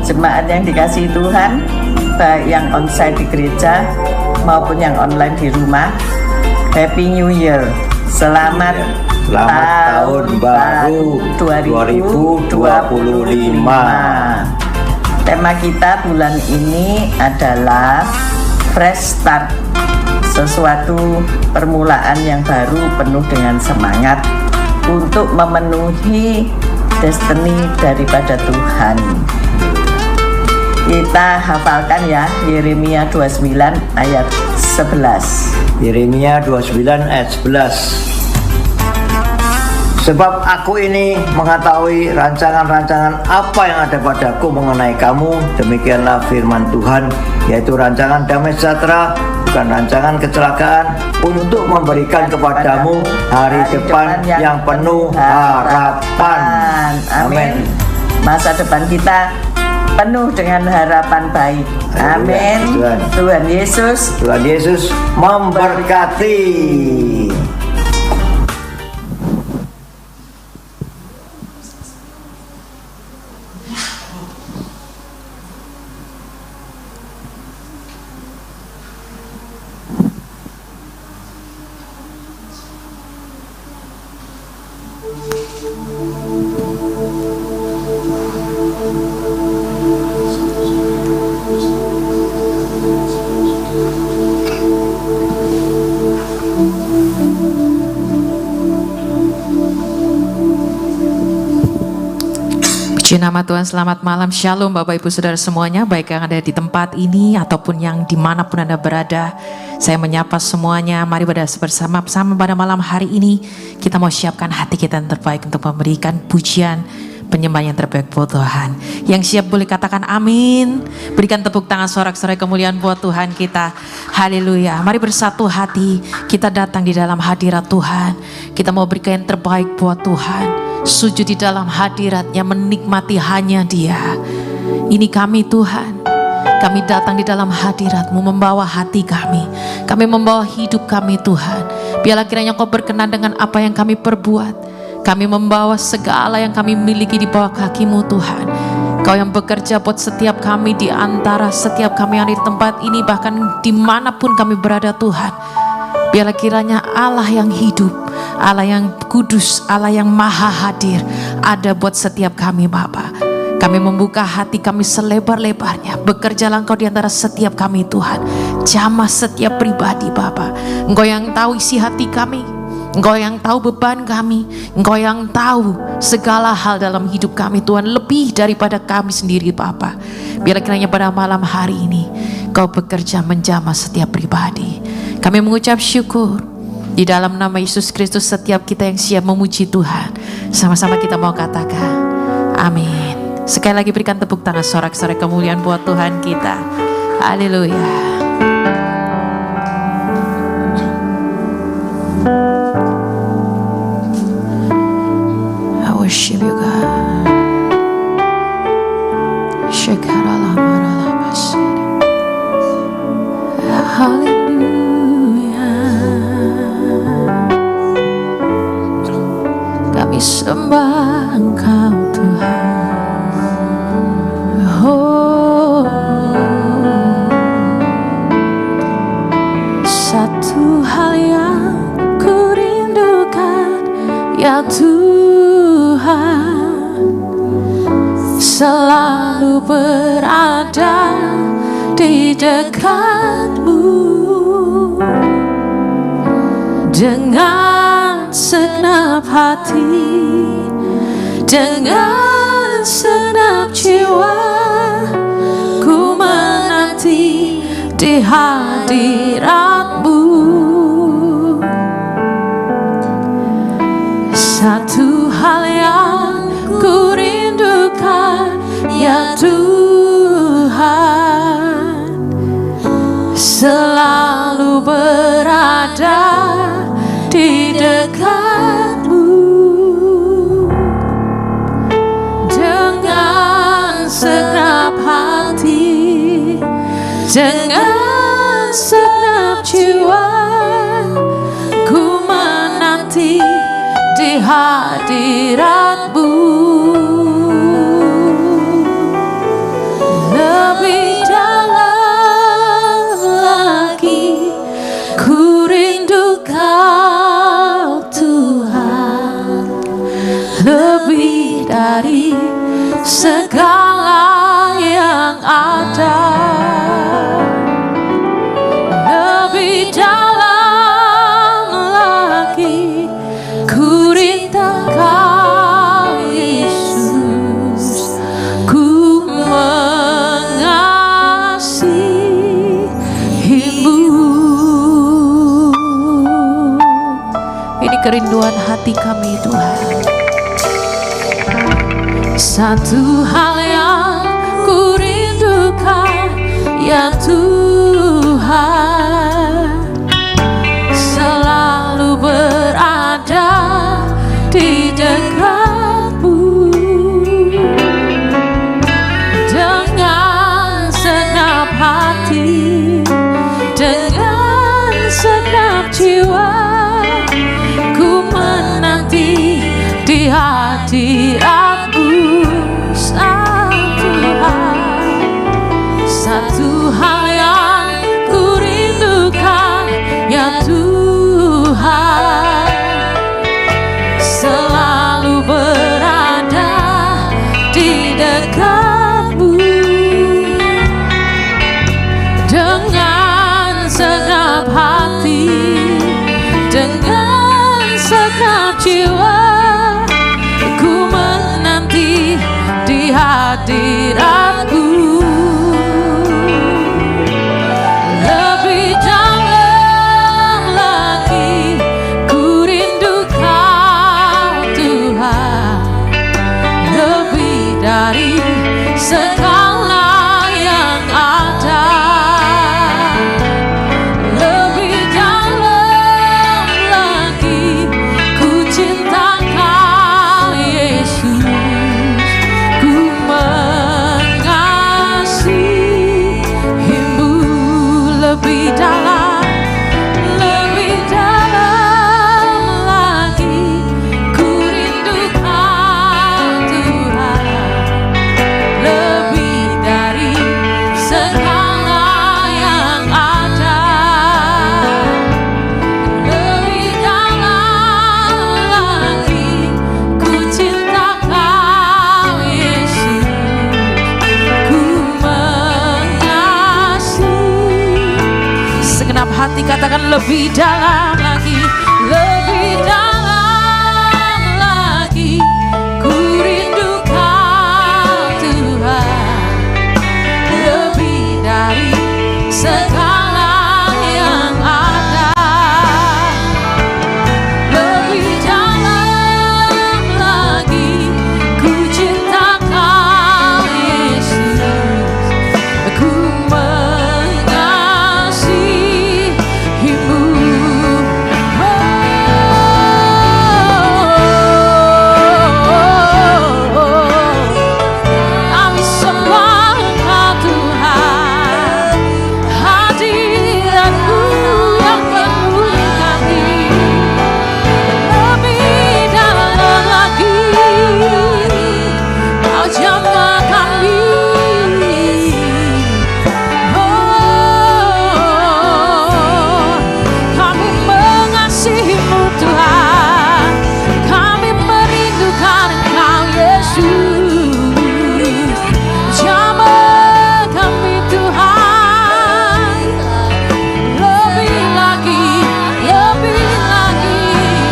Jemaat yang dikasihi Tuhan, baik yang onsite di gereja maupun yang online di rumah, Happy New Year. Selamat tahun baru 2025. Tema kita bulan ini adalah fresh start, sesuatu permulaan yang baru penuh dengan semangat untuk memenuhi destiny daripada Tuhan. Kita hafalkan ya, Yeremia 29 ayat 11. Yeremia 29 ayat 11. Sebab aku ini mengetahui rancangan-rancangan apa yang ada padaku mengenai kamu, demikianlah firman Tuhan, yaitu rancangan damai sejahtera, bukan rancangan kecelakaan, untuk memberikan kepadamu hari depan yang penuh harapan. Amin. Masa depan kita penuh dengan harapan baik. Amin. Tuhan Yesus memberkati. Puji nama Tuhan, selamat malam, shalom Bapak Ibu Saudara semuanya, baik yang ada di tempat ini ataupun yang dimanapun Anda berada. Saya menyapa semuanya, mari bersama pada malam hari ini. Kita mau siapkan hati kita yang terbaik untuk memberikan pujian, penyembahan yang terbaik buat Tuhan. Yang siap boleh katakan amin. Berikan tepuk tangan sorak-sorai kemuliaan buat Tuhan kita. Haleluya. Mari bersatu hati, kita datang di dalam hadirat Tuhan. Kita mau berikan yang terbaik buat Tuhan. Sujud di dalam hadiratnya, menikmati hanya Dia. Ini kami Tuhan, kami datang di dalam hadirat-Mu, membawa hati kami membawa hidup kami Tuhan. Biarlah kiranya Kau berkenan dengan apa yang kami perbuat. Kami membawa segala yang kami miliki di bawah kaki-Mu Tuhan. Kau yang bekerja buat setiap kami, di antara setiap kami yang di tempat ini, bahkan dimanapun kami berada Tuhan. Biarlah kiranya Allah yang hidup, Allah yang kudus, Allah yang maha hadir ada buat setiap kami Bapa. Kami membuka hati kami selebar-lebarnya. Bekerjalah Engkau di antara setiap kami Tuhan. Jamah setiap pribadi Bapa. Engkau yang tahu isi hati kami, Engkau yang tahu beban kami, Engkau yang tahu segala hal dalam hidup kami Tuhan, lebih daripada kami sendiri Bapa. Biarlah kiranya pada malam hari ini Kau bekerja menjamah setiap pribadi. Kami mengucap syukur di dalam nama Yesus Kristus. Setiap kita yang siap memuji Tuhan, sama-sama kita mau katakan amin. Sekali lagi berikan tepuk tangan sorak-sorai kemuliaan buat Tuhan kita. Haleluya. I worship you God. Shekaralah maralah basir. Haleluya. Kami sembah Engkau Tuhan. Oh, satu hal yang ku rindukan ya Tuhan, selalu berada di dekat-Mu dengan segenap hati, dengan segenap jiwa, ku menanti di hadirat-Mu. Satu hal yang ku rindukan ya Tuhan, selalu berada di dekat-Mu dengan segenap hati, dengan segenap jiwa, ku menanti di hadirat-Mu. kerinduan hati kami Tuhan. Satu hal yang ku rindukan ya Tuhan, selalu berada di dekatmu dengan segenap hati, dengan segenap jiwa. Ku menanti di hadiratmu satu hal yang ku rindukan ya Tuhan, selalu berada di dekatmu dengan segenap hati, dengan segenap jiwa. Ku menanti di hadiratmu. Lebih dalam lagi ku rindu Kau Tuhan, lebih dari segala yang ada. Lebih dalam lagi ku cinta Kau Yesus, ku mengasihimu. Lebih dalam lagi ku rindu Kau Tuhan, lebih dari segala yang ada. Lebih dalam lagi ku cinta Kau Yesus, ku mengasihi. Segenap hati katakan lebih dalam lagi, lebih dalam lagi ku rindu Kau Tuhan, lebih dari segala yang ada. Lebih dalam lagi ku cinta Kau Yesus, ku mengasihimu. Kami sembah Engkau Tuhan, hadirat-Mu yang penuhi kami. Lebih dalam lagi Kau jamah kami. Kami mengasihi-Mu Tuhan, kami merindukan Engkau Yesus. Jamah kami Tuhan, lebih lagi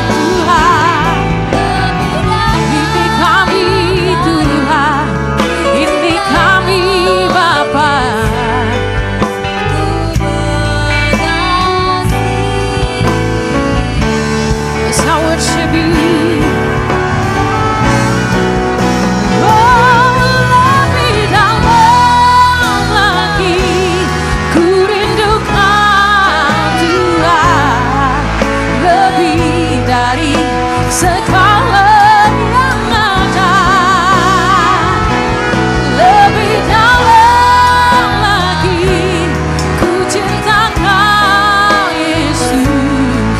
Tuhan. Ini kami Tuhan, ini kami Bapa. Yes, I worship you. Oh, lebih dalam lagi ku rindu Kau Tuhan, lebih dari segala yang ada. Lebih dalam lagi ku cinta Kau Yesus,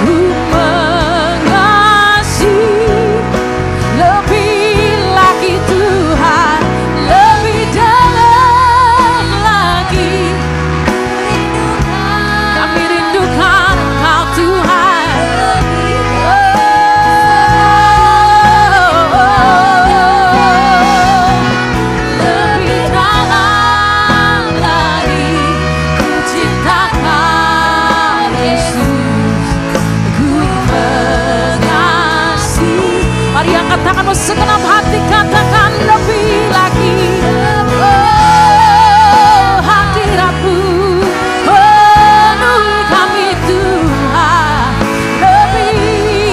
ku mengasihi. Lebih lagi Tuhan, lebih dalam lagi kami rindukan Engkau Tuhan. Lebih dalam lagi ku cinta Kau Yesus, ku mengasihi. Mari angkat tanganmu segenap hati, katakan lebih lagi. Oh, hadirat-Mu penuhi kami Tuhan, lebih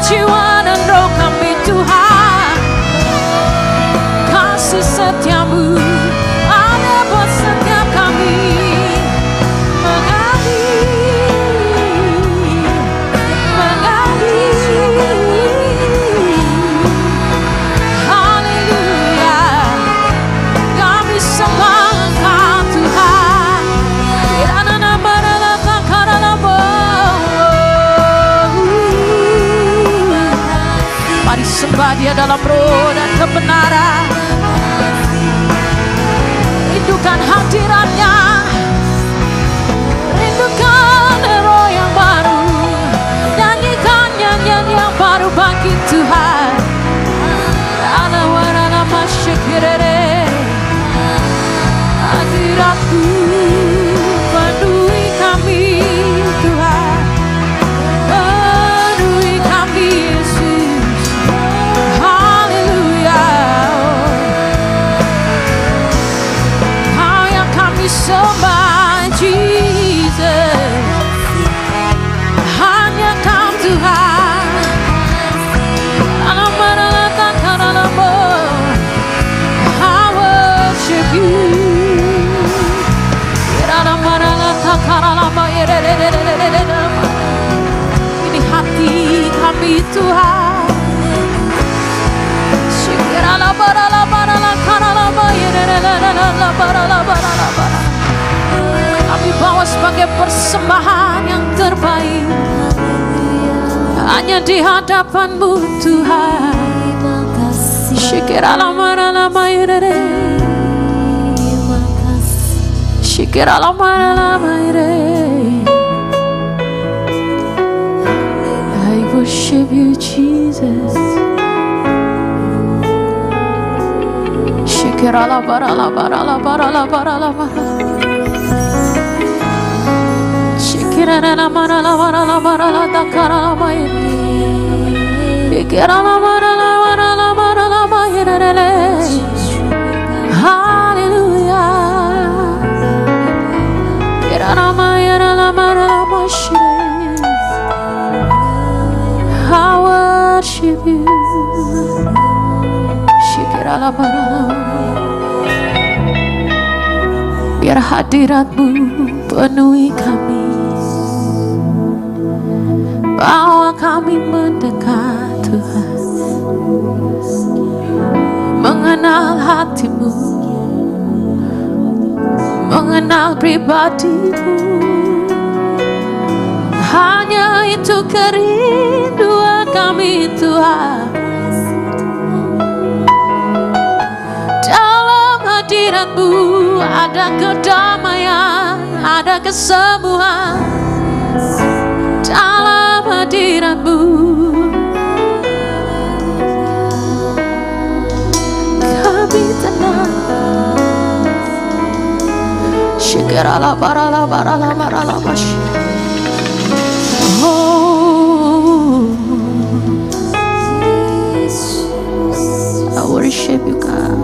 jiwa dan roh kami Tuhan. Kasih setiamu ada buat setiap kami. Sembah Dia dalam roh dan kebenaran. Rindukan hadiratnya, rindukan roh yang baru, nyanyikan nyanyian yang baru bagi Tuhan. Ana warana masyikirere, hadirat-Mu penuhi kami Tuhan, penuhi kami Yesus. Sembah Jesus, hanya Kau Tuhan. I worship You. Ini hati kami Tuhan. Kami bawa sebagai persembahan yang terbaik hanya di hadapan-Mu Tuhan. I worship You Jesus. Shikirala barala barala barala barala barala. Shikirala barala barala barala takarala mayri. Shikirala barala barala barala mayri. Hallelujah. Kirala mayra barala mashri. I worship You. Shikirala barala. Biar hadirat-Mu penuhi kami, bawa kami mendekat Tuhan, mengenal hati-Mu, mengenal pribadi-Mu. Hanya itu kerinduan kami Tuhan. Dalam hadirat-Mu ada kedamaian, ada kesembuhan. Dalam hadirat-Mu kami tenang. Shikirala barala barala barala masyir. Oh, I worship You God.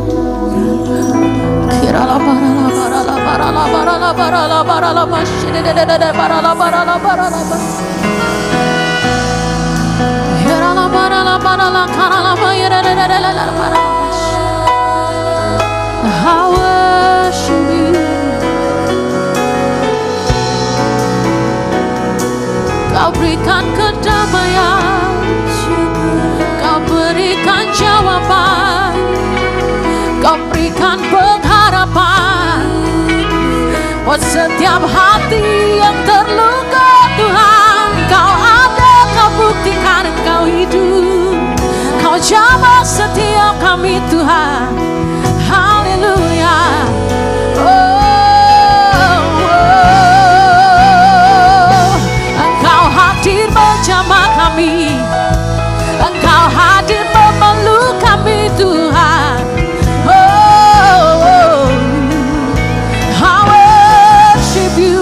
Kirala barala barala barala barala barala barala masyir barala barala barala. Kirala barala barala karala mayra barala. I worship You. Kau berikan kedamaian, Kau berikan jawaban, Kau berikan pengharapan buat setiap hati yang terluka Tuhan. Kau ada, Kau buktikan Kau hidup, Kau jamah setiap kami Tuhan. Haleluya. Engkau hadir menjamah kami, Engkau hadir memeluk kami Tuhan. I worship You.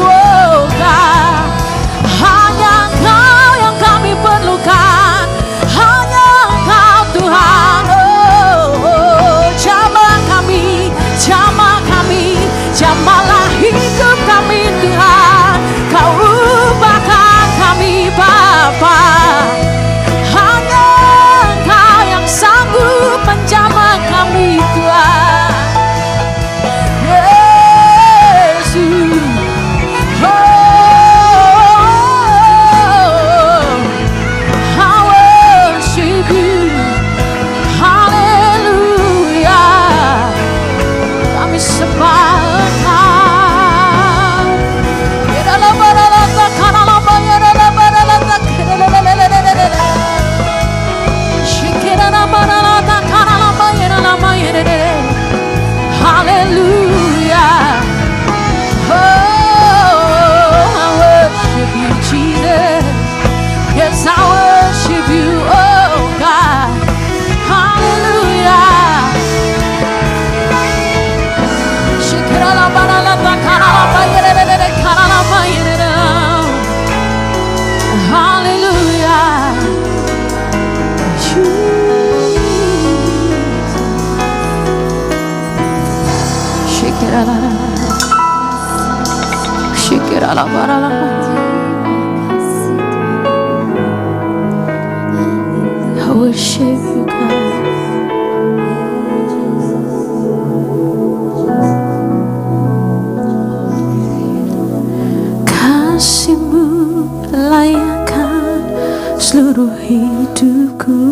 worship you, God. Kasih-Mu layakkan seluruh hidupku,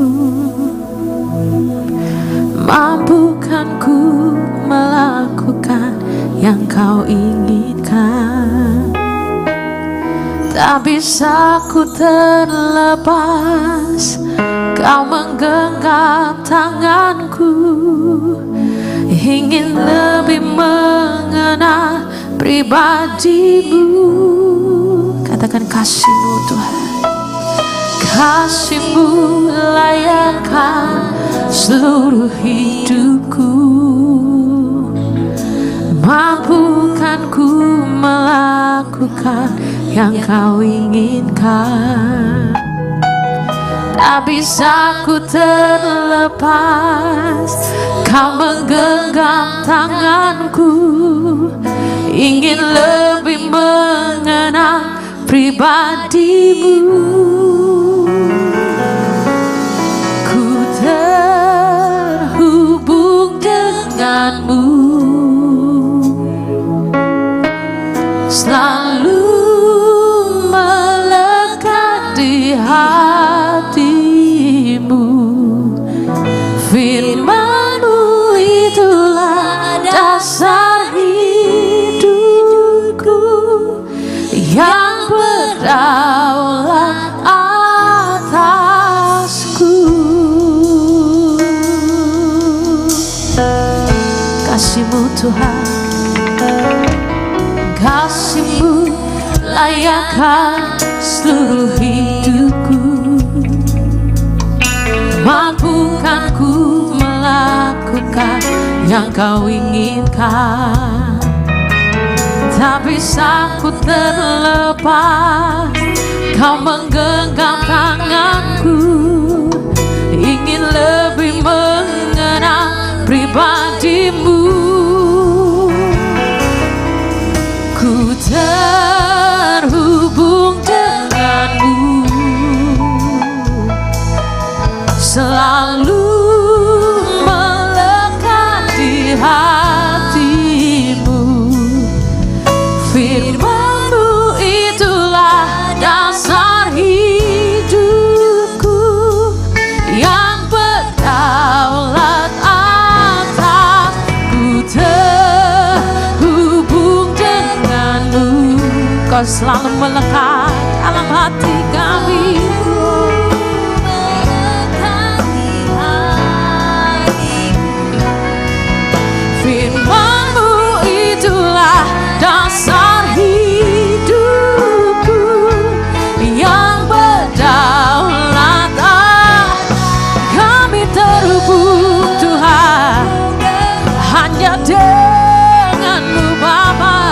mampukan ku melakukan yang Kau inginkan. Tak bisa ku terlepas, Kau menggenggam tanganku, ingin lebih mengenal pribadi-Mu. Katakan kasih-Mu Tuhan. Kasih-Mu layakkan seluruh hidupku, mampukan ku melakukan yang Kau inginkan. Tak bisa ku terlepas, Kau menggenggam tanganku, ingin lebih mengenal pribadi-Mu. Ku terhubung dengan-Mu, selalu melekat di hati-Mu. Firman-Mu itulah dasar hidupku, yang berdaulat atasku. Kasih-Mu Tuhan, kasih-Mu layakkan seluruh hidupku, mampukan ku melakukan yang Kau inginkan. Tak bisa ku terlepas, Kau menggenggam tanganku, ingin lebih mengenal pribadi-Mu. Ku terhubung dengan-Mu, selalu melekat di hati-Mu. Firman-Mu itulah dasar hidupku, yang berdaulat atas. Ku terhubung dengan-Mu, Kau selalu melekat dalam hati kami. Firman-Mu itulah dasar hidupku, yang berdaulat atas. Kami terhubung Tuhan hanya dengan-Mu Bapa.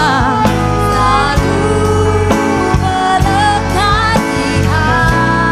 Selalu melekat di hati.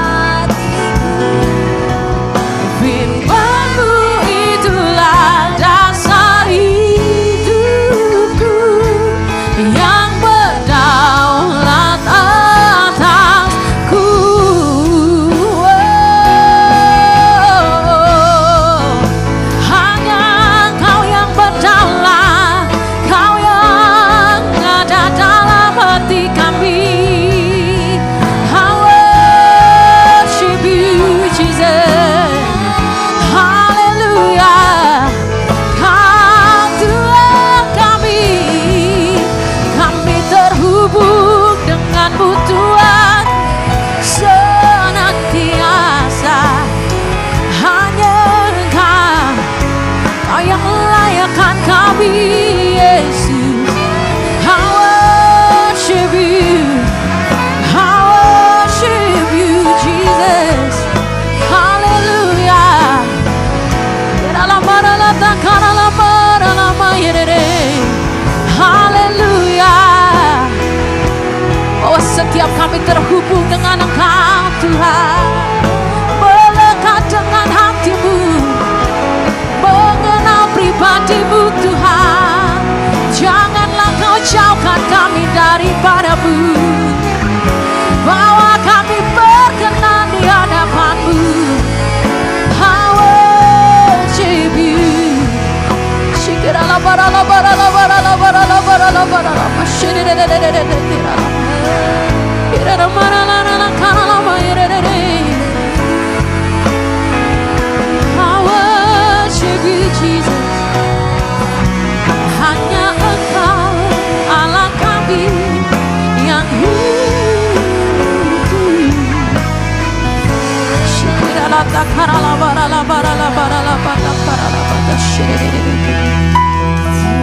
worship you, Jesus. Hanya Engkau Allah kami yang hidup.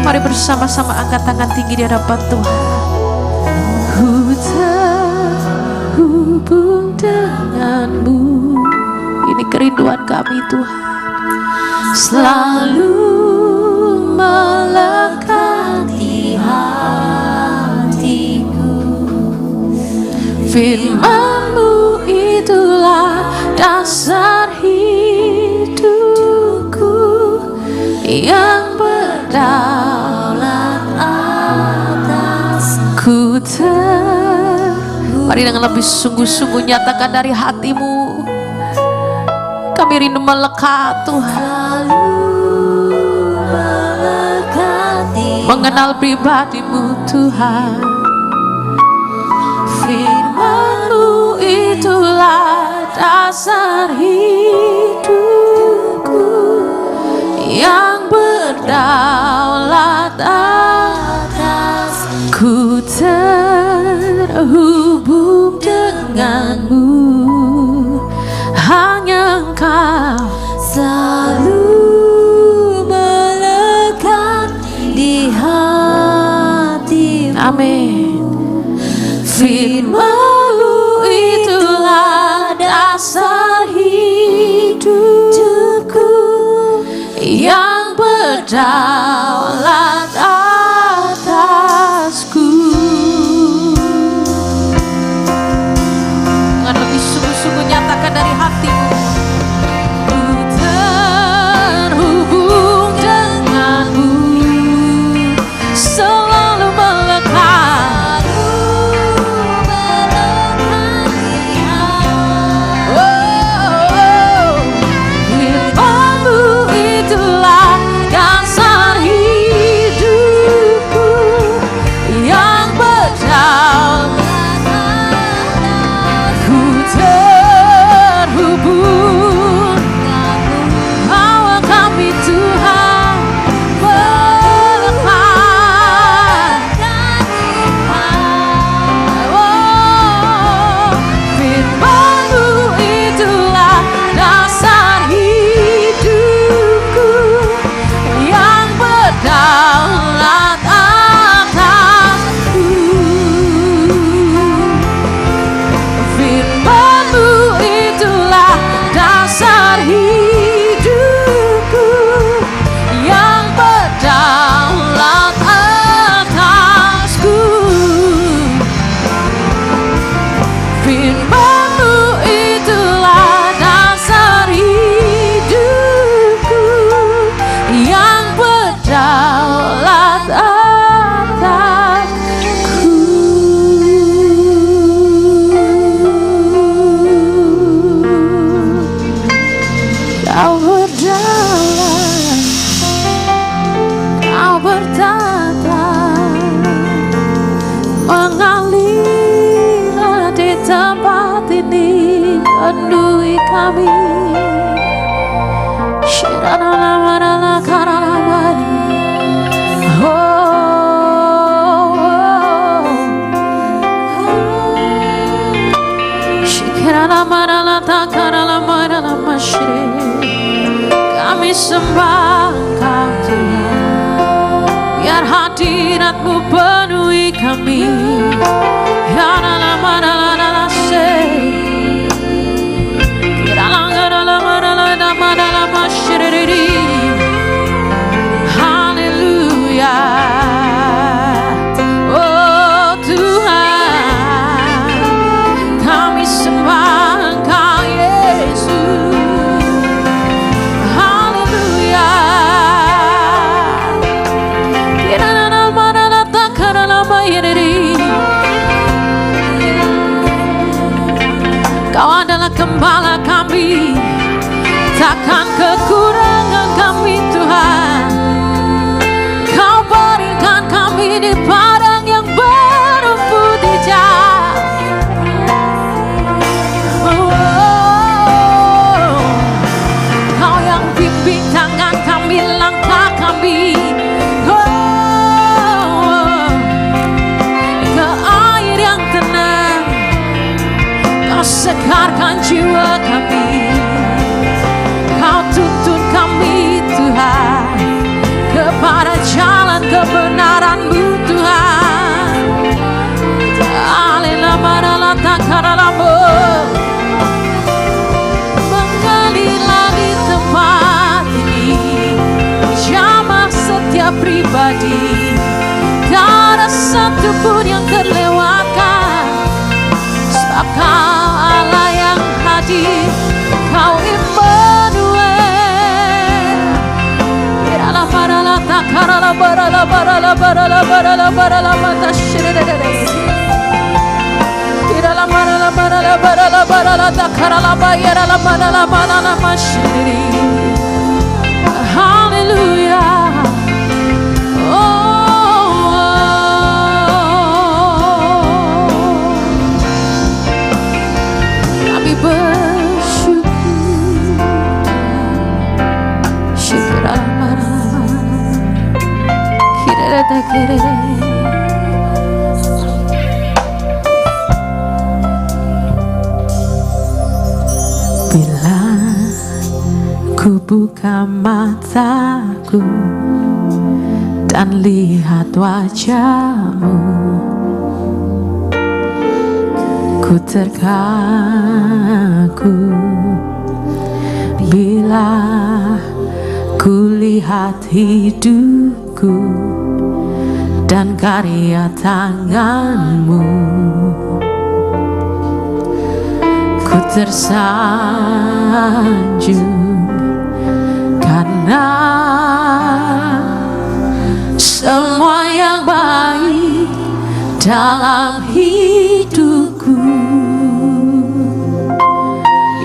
Mari bersama-sama angkat tangan tinggi di hadapan Tuhan. Ku terhubung denganmu. Ini kerinduan kami Tuhan. Selalu melekat di hatiku. Firman-Mu itulah dasar hidupku yang berdaulat atasku. Mari dengan lebih sungguh-sungguh nyatakan dari hatimu. Kami rindu melekat Tuhan, mengenal pribadi-Mu Tuhan. Firman-Mu itulah dasar hidupku yang berdaulat atasku. Terhubung denganmu, hanya Engkau selalu melekat di hati. Amin. Firman-Mu itulah dasar hidupku yang berdaulat atasku. Dengan lebih sungguh-sungguh nyatakan dari hatimu. Ku terhubung denganmu, selalu melekat. Firman-Mu itulah dasar hidupku yang berdaulat. Ku terhubung bawa kami Tuhan melekat. Firman-Mu itulah dasar hidupku yang berdaulat atasku. Firman-Mu itulah dasar hidupku yang berdaulat atasku. Firman-Mu itulah dasar hidupku yang berdaulat atasku. Kau berdaulat, Kau bertata, mengalirlah di tempat ini, penuhi kami. Kami sembah Engkau Tuhan, biar hadirat-Mu penuhi kami. Haleluya. Oh Tuhan, kami sembah Engkau Yesus. Haleluya. Kau adalah gembala kami, takkan kekurangan kami Tuhan. Kau berikan kami di jiwa kami. Kau tuntun kami Tuhan kepada jalan kebenaran-Mu Tuhan. Alena marala takaralamu, menggalilah di tempat ini, jamah setiap pribadi. Tak ada satu pun yang terlewatkan, sebab Kau Allah yang hadir, Kau Immanuel. Iralah paralah takaralah baralah baralah baralah baralah baralah mata syirere. Iralah paralah baralah baralah baralah takaralah bayaralah baralah baralah masyiri. Hallelujah. Bila ku buka mataku dan lihat wajah-Mu, ku terkaku. Bila ku lihat hidupku dan karya tangan-Mu, ku tersanjung karena semua yang baik dalam hidupku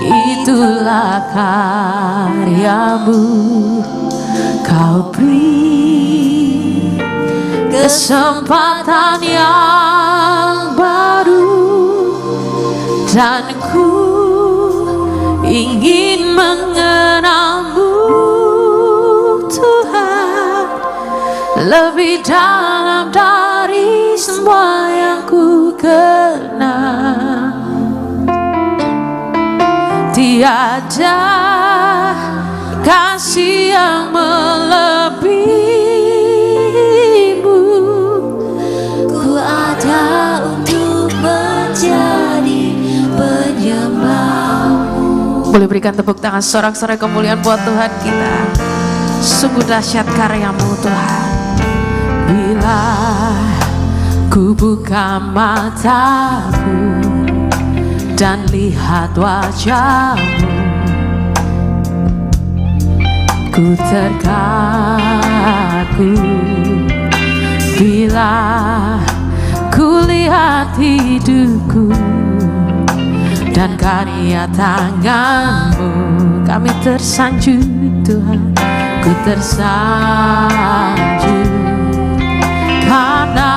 itulah karya-Mu. Kau beri kesempatan yang baru dan ku ingin mengenal-Mu Tuhan lebih dalam dari semua yang ku kenal. Tiada kasih yang melebihi-Mu. Ku ada untuk menjadi penyembah-Mu. Boleh berikan tepuk tangan sorak-sorai kemuliaan buat Tuhan kita. Sungguh dahsyat karya-Mu Tuhan. Bila ku buka mataku dan lihat wajah-Mu, ku terkaku. Bila ku lihat hidupku dan karya tangan-Mu, kami tersanjung Tuhan, ku tersanjung karena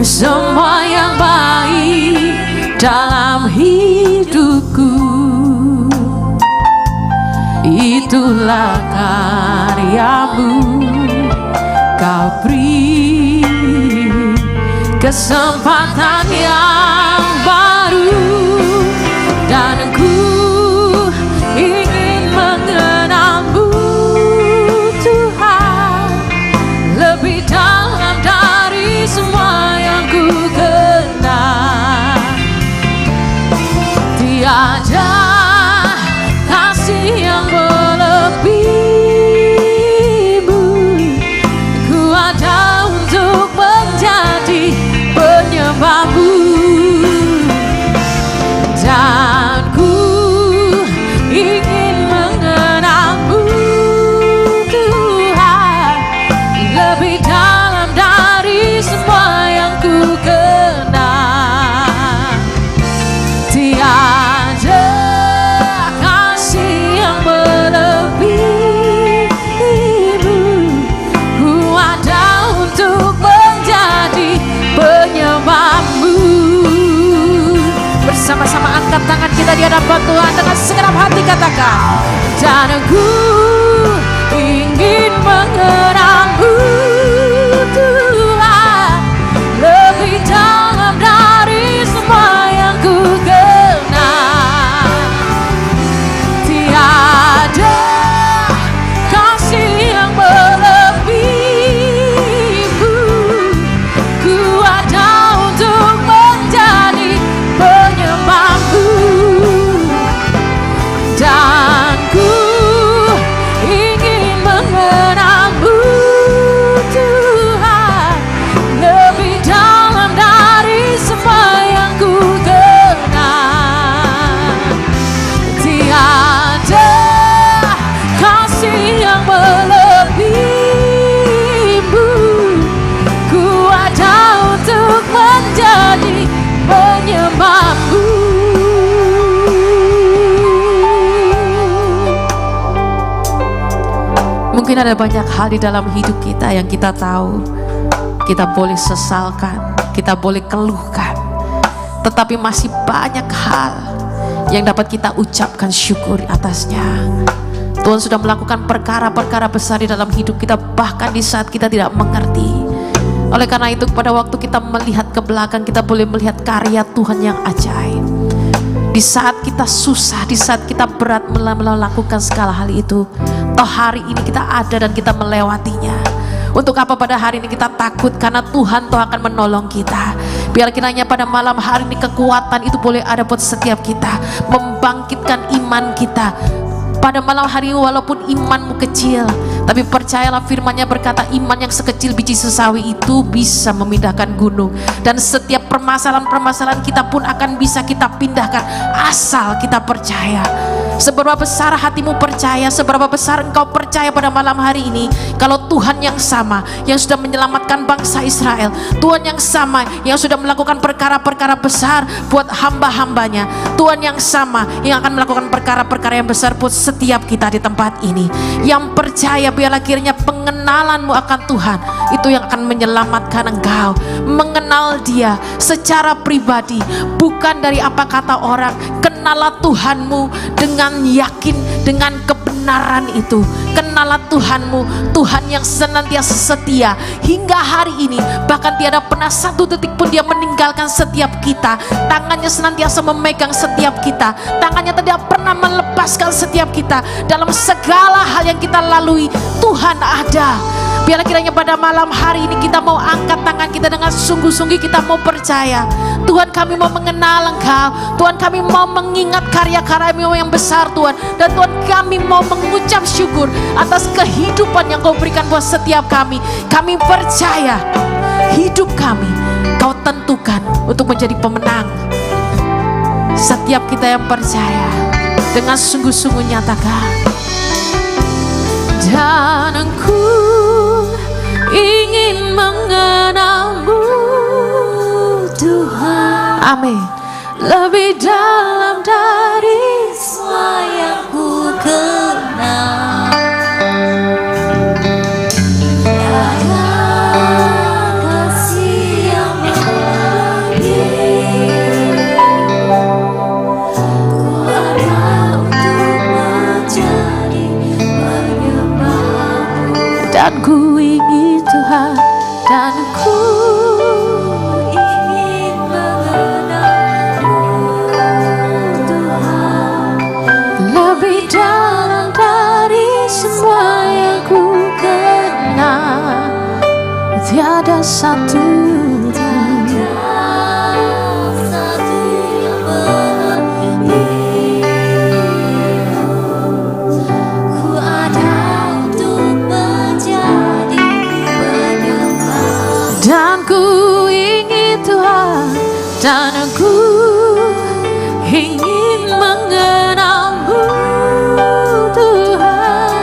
semua yang baik dalam hidupku itulah karya-Mu. Kau beri kesempatan yang baru dan ku ingin mengenal-Mu Tuhan lebih dalam dari semua yang ku kenal. Tiada kasih yang melebihi-Mu. Ku ada untuk menjadi penyembah-Mu dan ku ingin mengenal-Mu Tuhan lebih dalam dari semua yang ku kenal. Tiada kasih yang melebihi-Mu. Ku ada untuk menjadi penyembah-Mu. Bersama-sama angkat tangan kita di hadapan Tuhan dengan segenap hati, katakan, dan ku ingin mengenal-Mu Tuhan lebih dalam dari semua yang ku kenal. Mungkin ada banyak hal di dalam hidup kita yang kita tahu kita boleh sesalkan, kita boleh keluhkan, tetapi masih banyak hal yang dapat kita ucapkan syukur atasnya. Tuhan sudah melakukan perkara-perkara besar di dalam hidup kita, bahkan di saat kita tidak mengerti. Oleh karena itu, pada waktu kita melihat ke belakang, kita boleh melihat karya Tuhan yang ajaib. Di saat kita susah, di saat kita berat melakukan segala hal itu, toh hari ini kita ada dan kita melewatinya. Untuk apa pada hari ini kita takut? Karena Tuhan toh akan menolong kita. Biar kiranya pada malam hari ini kekuatan itu boleh ada buat setiap kita, membangkitkan iman kita. Pada malam hari ini, walaupun imanmu kecil, tapi percayalah firman-Nya berkata iman yang sekecil biji sesawi itu bisa memindahkan gunung. Dan setiap permasalahan-permasalahan kita pun akan bisa kita pindahkan asal kita percaya. Seberapa besar hatimu percaya, seberapa besar engkau percaya pada malam hari ini, kalau Tuhan yang sama yang sudah menyelamatkan bangsa Israel, Tuhan yang sama yang sudah melakukan perkara-perkara besar buat hamba-hambanya, Tuhan yang sama yang akan melakukan perkara-perkara yang besar buat setiap kita di tempat ini. Yang percaya, biarlah kiranya pengenalanmu akan Tuhan itu yang akan menyelamatkan engkau. Mengenal Dia secara pribadi, bukan dari apa kata orang. Kenalah Tuhanmu dengan yakin, dengan kebenaran itu. Kenalah Tuhanmu, Tuhan yang senantiasa setia hingga hari ini. Bahkan tiada pernah satu detik pun Dia meninggalkan setiap kita. Tangannya senantiasa memegang setiap kita. Tangannya tidak pernah melepaskan setiap kita. Dalam segala hal yang kita lalui, Tuhan ada. Biarlah kiranya pada malam hari ini kita mau angkat tangan kita dengan sungguh-sungguh, kita mau percaya, Tuhan kami mau mengenal Engkau, Tuhan kami mau mengingat karya-karya-Mu yang besar Tuhan, dan Tuhan kami mau mengucap syukur atas kehidupan yang Kau berikan buat setiap kami. Kami percaya hidup kami Kau tentukan untuk menjadi pemenang. Setiap kita yang percaya dengan sungguh-sungguh nyatakan, dan Engkau ingin mengenal-Mu Tuhan. Amin. Lebih dalam dari semua yang ku kenal. Tiada kasih yang melebihi. Ku ada untuk menjadi penyembah-Mu. Dan ku ingin Tuhan, dan ku ingin mengenal-Mu Tuhan. Lebih dalam dari semua yang ku kenal. Tiada satu yang melebihi. Ku ada untuk menjadi penyembah. Dan ku ingin Tuhan, dan aku ingin mengenal-Mu Tuhan.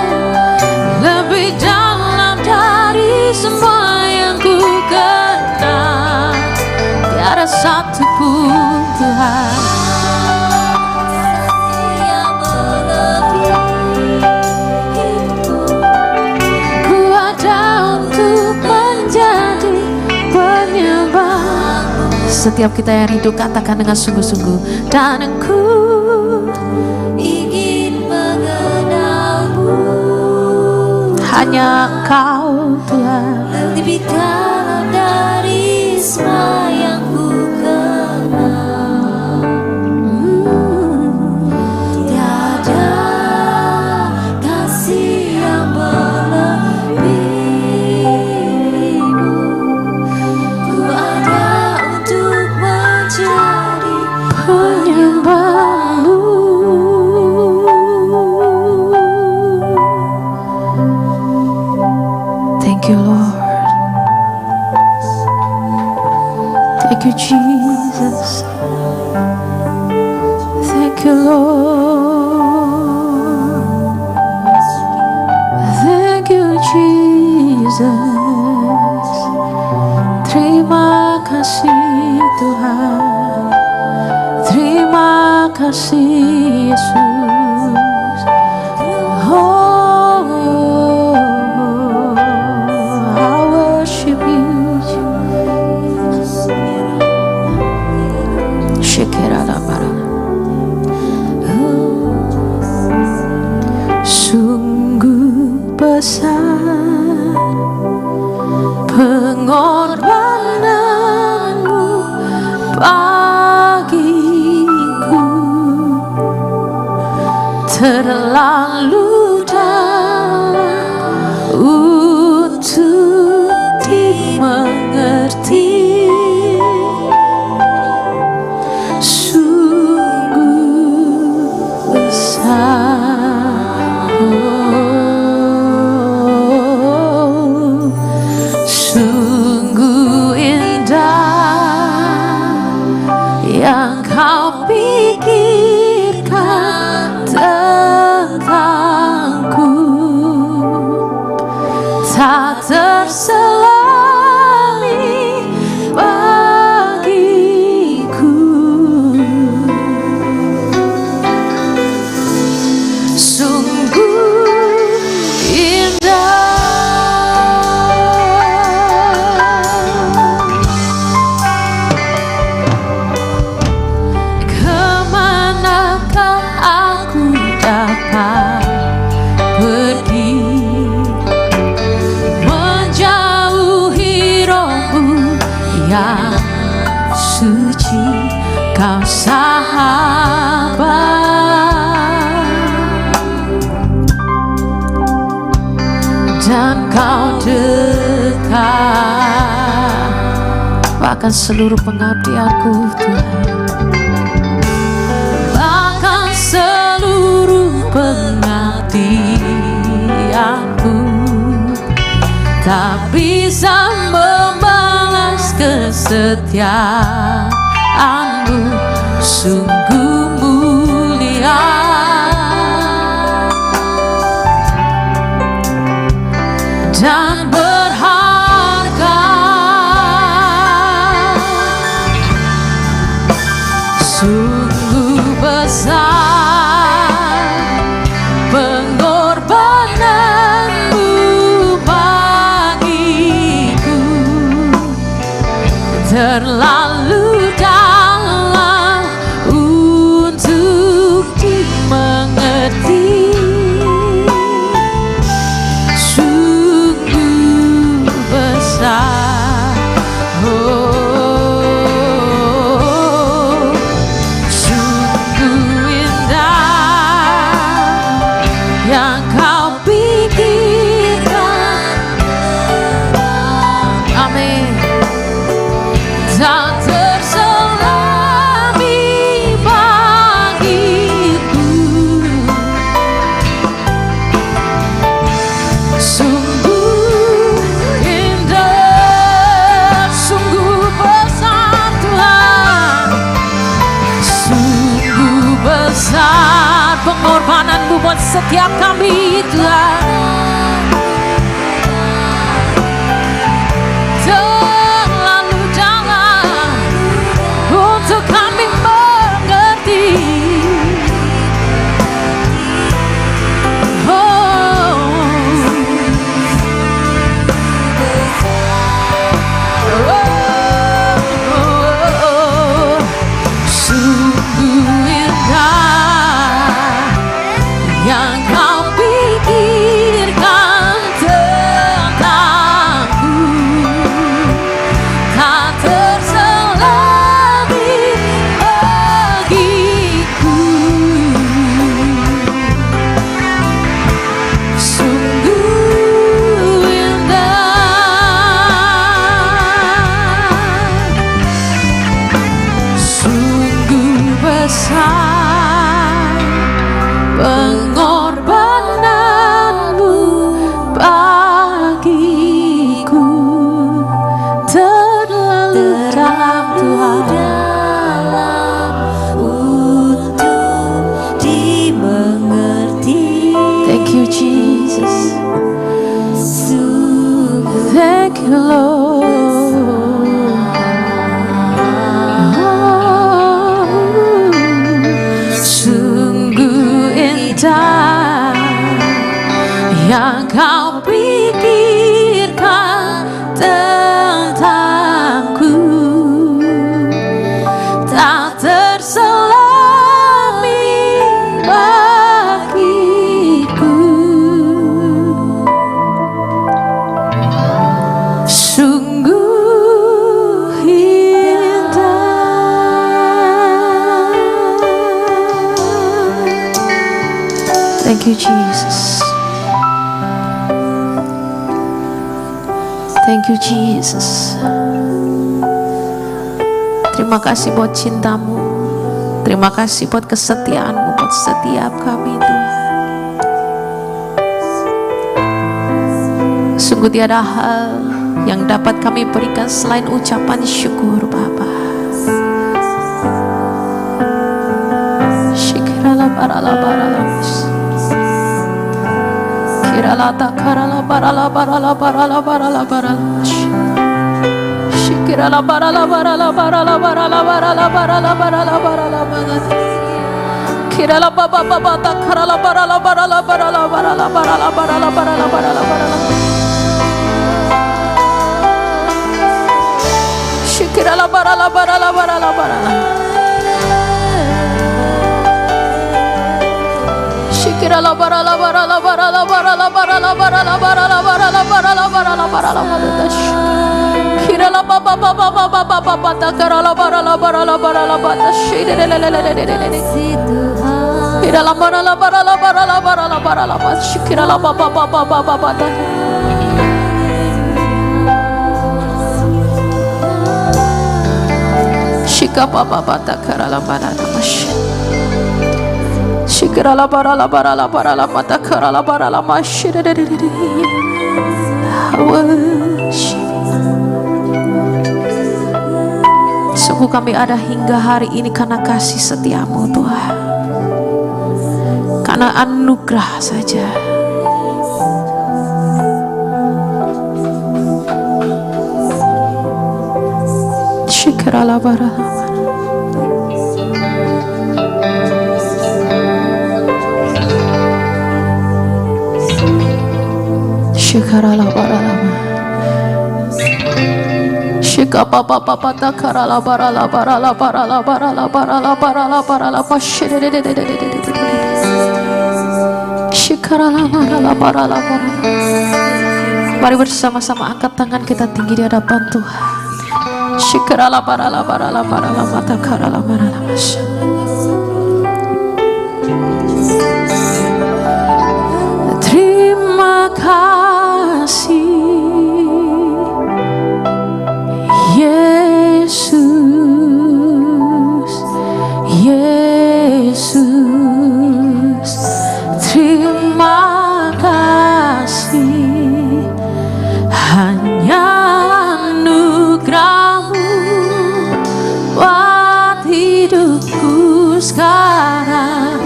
Lebih dalam dari semua yang ku kenal. Tiada satu pun Tuhan yang melebihi-Mu. Ku ada untuk menjadi penyembah. Setiap kita yang rindu katakan dengan sungguh-sungguh, dan aku ingin mengenal-Mu. Hanya Engkau Tuhan, lebih dalam dari semua yang ku kenal. Tiada kasih yang melebihi-Mu. Ku ada untuk menjadi penyembah-Mu. Thank you Lord. Thank you Jesus. Thank you Lord. Thank you Jesus. Terima kasih Tuhan. Terima kasih Yesus. Oh, besar pengorbananmu bagiku, terlalu dalam untuk dimengerti. Sungguh besar, sungguh indah yang kau pikirkan tentangku, tak terselami bagiku. Sungguh indah, kemanakah aku dapat pergi, menjauhi rohmu yang suci, kau sahabat, dan kau dekat, bahkan seluruh pengabdianku Tuhan, bahkan seluruh pengabdianku tak bisa membalas kesetiaanmu, sungguh mulia dan berharga. Sungguh besar pengorbananmu bagiku, terlalu dalam untuk dimengerti. Sungguh besar, oh, sungguh indah yang kau pikirkan. Amin. Tak terselami bagiku. Sungguh indah, sungguh besar Tuhan, sungguh besar pengorbananmu buat setiap kami Tuhan. Terlalu dalam untuk kami mengerti. Sungguh indah yang kau pikirkan tentangku, tak terselami bagiku. Sungguh indah, sungguh besar pengorbananmu bagiku, terlalu dalam Tuhan untuk dimengerti. Thank you Jesus, thank you Lord. Sungguh indah yang kau pikirkan tentangku, tak terselami bagiku. Thank you Jesus. Thank you Jesus. Terima kasih buat cintamu. Terima kasih buat kesetiaanmu buat setiap kami Tuhan. Sungguh tiada hal yang dapat kami berikan selain ucapan syukur Bapa. Syikirala barala barala kirala takarala barala barala barala barala barala syikirala barala barala barala barala barala barala barala barala barala kirala baba baba takarala barala barala barala barala barala barala barala barala barala Shikirala barala barala barala barala Shikirala barala barala barala barala barala barala barala barala barala barala barala barala Kirala baba baba baba baba baba karala barala barala barala barala shirelelelelelelele Kirala barala barala barala barala barala Shikirala baba baba baba baba Shikapa baba takarala barala mash Shikirala barala barala barala takarala barala mash Sungguh kami ada hingga hari ini karena kasih setiamu Tuhan, karena anugerah saja. Syukurlah barala Syukurlah barala Shikapa papa pata karala barala barala barala barala barala barala barala Shikarala barala barala barala. Mari bersama-sama angkat tangan kita tinggi di hadapan Tuhan. Shikarala barala barala barala mata karala barala masya. Terima kasih Yesus, Yesus, terima kasih, hanya anugerah-Mu buat hidupku sekarang,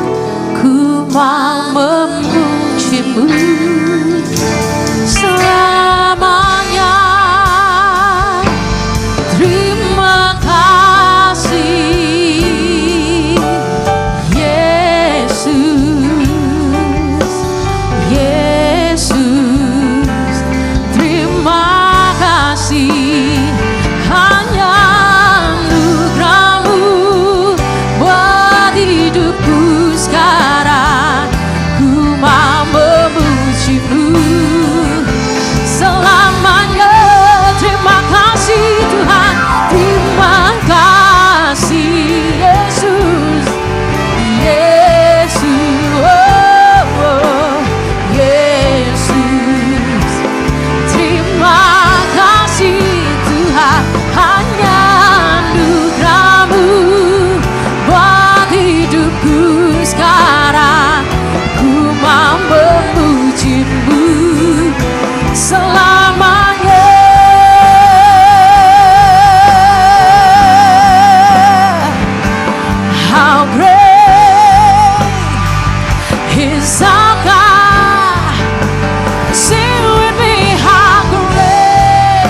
ku mau memuji-Mu selamanya. Terima kasih Yesus, Yesus, terima kasih, hanya anugerah-Mu buat hidupku sekarang, ku mau memuji-Mu selamanya. Terima kasih Tuhan, terima kasih Yesus, Yesus, oh, oh, Yesus, terima kasih Tuhan, hanya anugerah-Mu buat hidupku sekarang, ku mau memuji-Mu selamanya. How great is our God? Sing with me, how great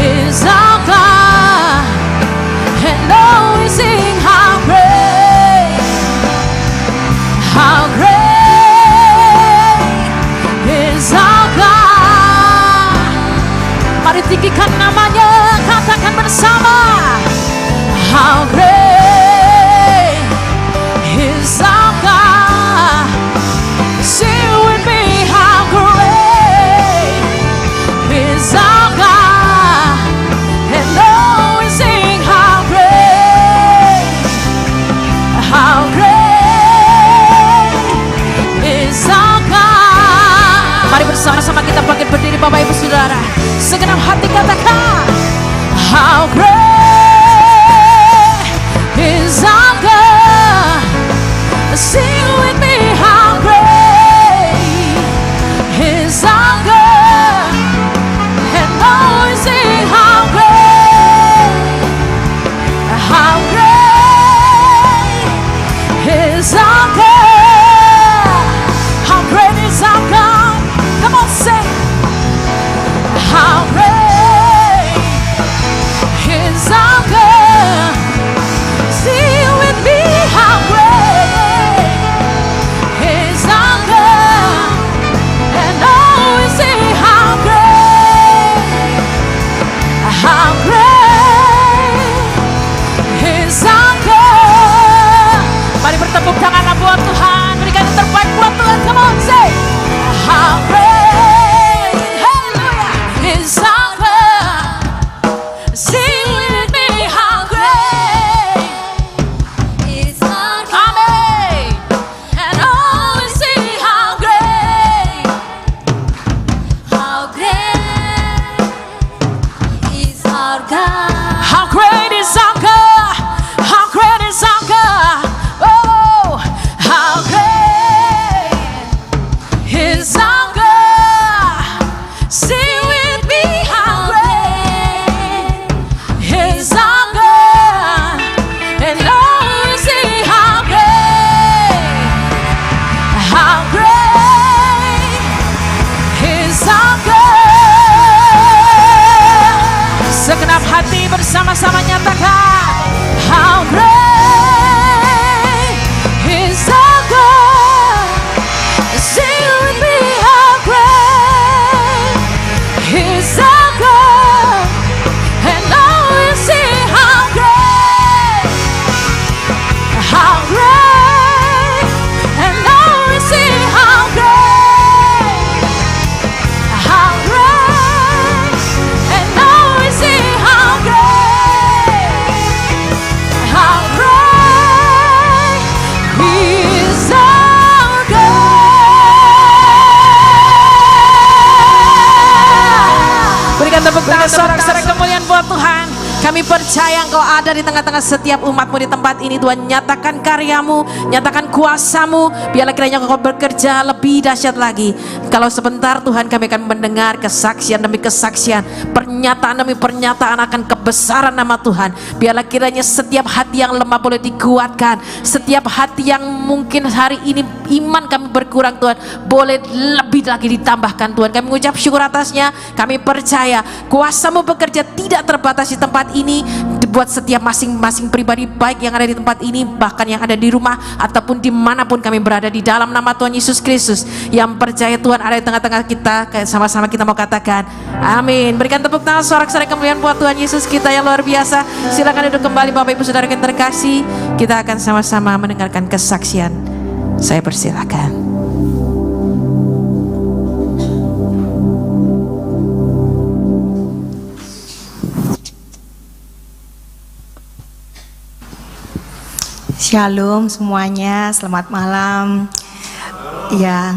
is our God? And oh, we sing, how great is our God. Mari tinggikan namanya, katakan bersama, how great is our God, Bersama-sama kita bangkit berdiri Bapak Ibu Saudara. Segenap hati katakan, how great is our God. Sing with me, how great is our God. And always sing, how great is our God. How great is our God. Come on, sing. How great is our God. Sing with me, how great is our God. And always say, how great is our God. Mari bertepuk tangan buat Tuhan. Berikan yang terbaik buat Tuhan. Come on, say, how great, hallelujah, is our God. Sing with me, how great is our God. Amen. And always sing, how great is our God. How great is our God. How great is our God. Oh, how great is our God. Sing with me, how great is our God. And always sing, how great is our God. Segenap hati bersama-sama nyatakan, how great is our God. Sing with me, how great is our God. And always sing, how great, and always sing, how great, and always sing, how great is our God. Berikan tepuk tangan sorak-sorai kemuliaan buat Tuhan. Kami percaya Engkau ada di tengah-tengah setiap umat-Mu di tempat ini. Tuhan, nyatakan karya-Mu, nyatakan kuasa-Mu. Biarlah kiranya Engkau bekerja lebih dahsyat lagi. Kalau sebentar Tuhan, kami akan mendengar kesaksian demi kesaksian, pernyataan demi pernyataan akan kebesaran nama Tuhan. Biarlah kiranya setiap hati yang lemah boleh dikuatkan. Setiap hati yang mungkin hari ini iman kami berkurang, Tuhan, boleh lebih lagi ditambahkan, Tuhan. Kami mengucap syukur atasnya. Kami percaya kuasa-Mu bekerja tidak terbatas di tempat ini, buat setiap masing-masing pribadi, baik yang ada di tempat ini, bahkan yang ada di rumah ataupun dimanapun kami berada, di dalam nama Tuhan Yesus Kristus. Yang percaya Tuhan ada di tengah-tengah kita, sama-sama kita mau katakan amin. Berikan tepuk tangan sorak-sorai kemuliaan buat Tuhan Yesus kita yang luar biasa. Silakan duduk kembali Bapak Ibu Saudara yang terkasih. Kita akan sama-sama mendengarkan kesaksian. Saya persilakan. Shalom semuanya, selamat malam. Ya,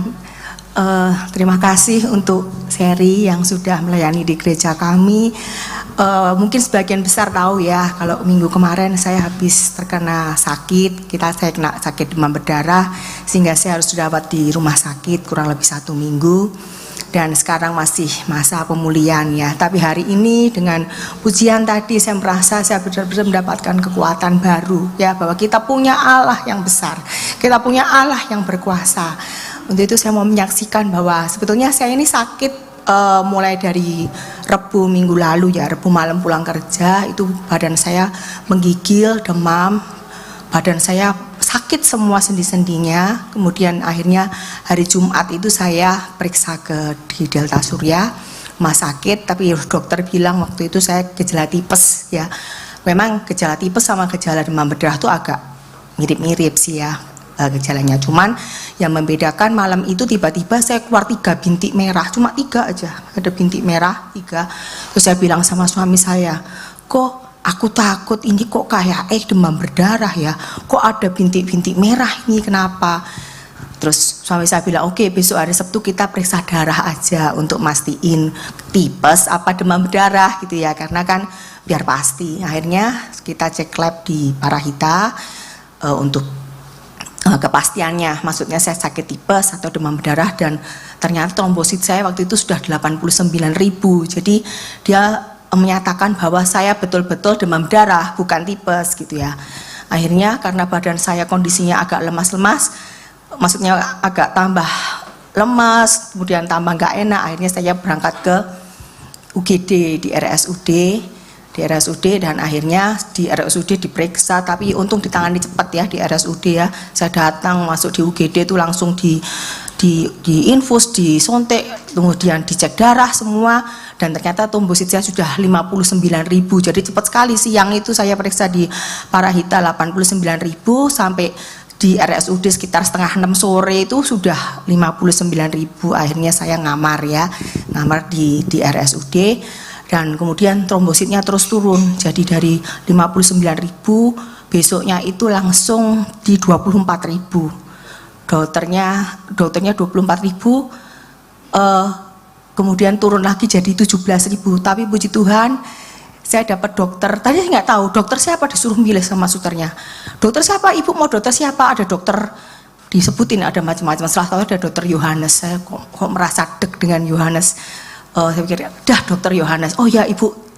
terima kasih untuk Seri yang sudah melayani di gereja kami. Mungkin sebagian besar tahu ya, kalau minggu kemarin saya habis terkena sakit. Saya kena sakit demam berdarah, sehingga saya harus dirawat di rumah sakit kurang lebih 1 minggu. Dan sekarang masih masa pemulihan ya. Tapi hari ini dengan pujian tadi saya merasa saya benar-benar mendapatkan kekuatan baru ya, bahwa kita punya Allah yang besar, kita punya Allah yang berkuasa. Untuk itu saya mau menyaksikan bahwa sebetulnya saya ini sakit mulai dari Rebu minggu lalu ya. Rebu malam pulang kerja itu badan saya menggigil, demam, badan saya sakit semua sendi-sendinya. Kemudian akhirnya hari Jumat itu saya periksa di Delta Surya rumah sakit, tapi dokter bilang waktu itu saya gejala tipes ya. Memang gejala tipes sama gejala demam berdarah itu agak mirip-mirip sih ya gejalanya. Cuman yang membedakan malam itu tiba-tiba saya keluar 3 bintik merah, cuma 3 aja, ada bintik merah 3. Terus saya bilang sama suami saya, kok aku takut ini kok kayak demam berdarah ya, kok ada bintik-bintik merah ini, kenapa? Terus suami saya bilang, oke, besok hari Sabtu kita periksa darah aja untuk mastiin tipes apa demam berdarah gitu ya, karena kan biar pasti. Akhirnya kita cek lab di Parahita untuk kepastiannya, maksudnya saya sakit tipes atau demam berdarah, dan ternyata trombosit saya waktu itu sudah 89.000. Jadi dia menyatakan bahwa saya betul-betul demam berdarah, bukan tipes gitu ya. Akhirnya karena badan saya kondisinya agak lemas-lemas, maksudnya agak tambah lemas, kemudian tambah nggak enak, akhirnya saya berangkat ke UGD di RSUD, dan akhirnya di RSUD diperiksa, tapi untung ditangani cepat ya di RSUD ya. Saya datang masuk di UGD itu langsung di infus, disuntik, kemudian dicek darah semua, dan ternyata trombosit saya sudah 59.000. Jadi cepat sekali. Siang itu saya periksa di Parahita 89.000, sampai di RSUD sekitar setengah 6 sore itu sudah 59.000. Akhirnya saya ngamar di RSUD, dan kemudian trombositnya terus turun. Jadi dari 59.000 besoknya itu langsung di 24.000. Dokternya 24.000, kemudian turun lagi jadi 17.000. Tapi puji Tuhan saya dapat dokter, tadi saya nggak tahu dokter siapa, disuruh milih sama susternya. Dokter siapa, ibu mau dokter siapa? Ada dokter, disebutin ada macam-macam. Setelah tahu ada dokter Yohanes, saya kok merasa deg dengan Yohanes. Saya pikir, dah dokter Yohanes, oh ya ibu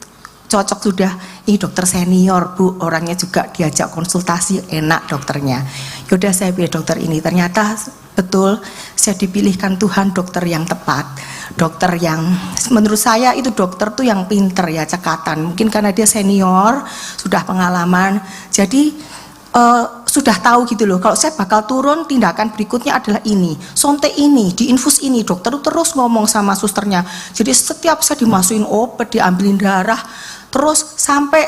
cocok sudah, ini dokter senior bu, orangnya juga diajak konsultasi, enak dokternya. Yaudah saya pilih dokter ini. Ternyata betul saya dipilihkan Tuhan dokter yang tepat, dokter yang menurut saya itu dokter tuh yang pinter ya, cekatan. Mungkin karena dia senior, sudah pengalaman, jadi sudah tahu gitu loh, kalau saya bakal turun tindakan berikutnya adalah ini, sontek ini, diinfus ini. Dokter terus ngomong sama susternya, jadi setiap saya dimasukin obat, diambilin darah, terus sampai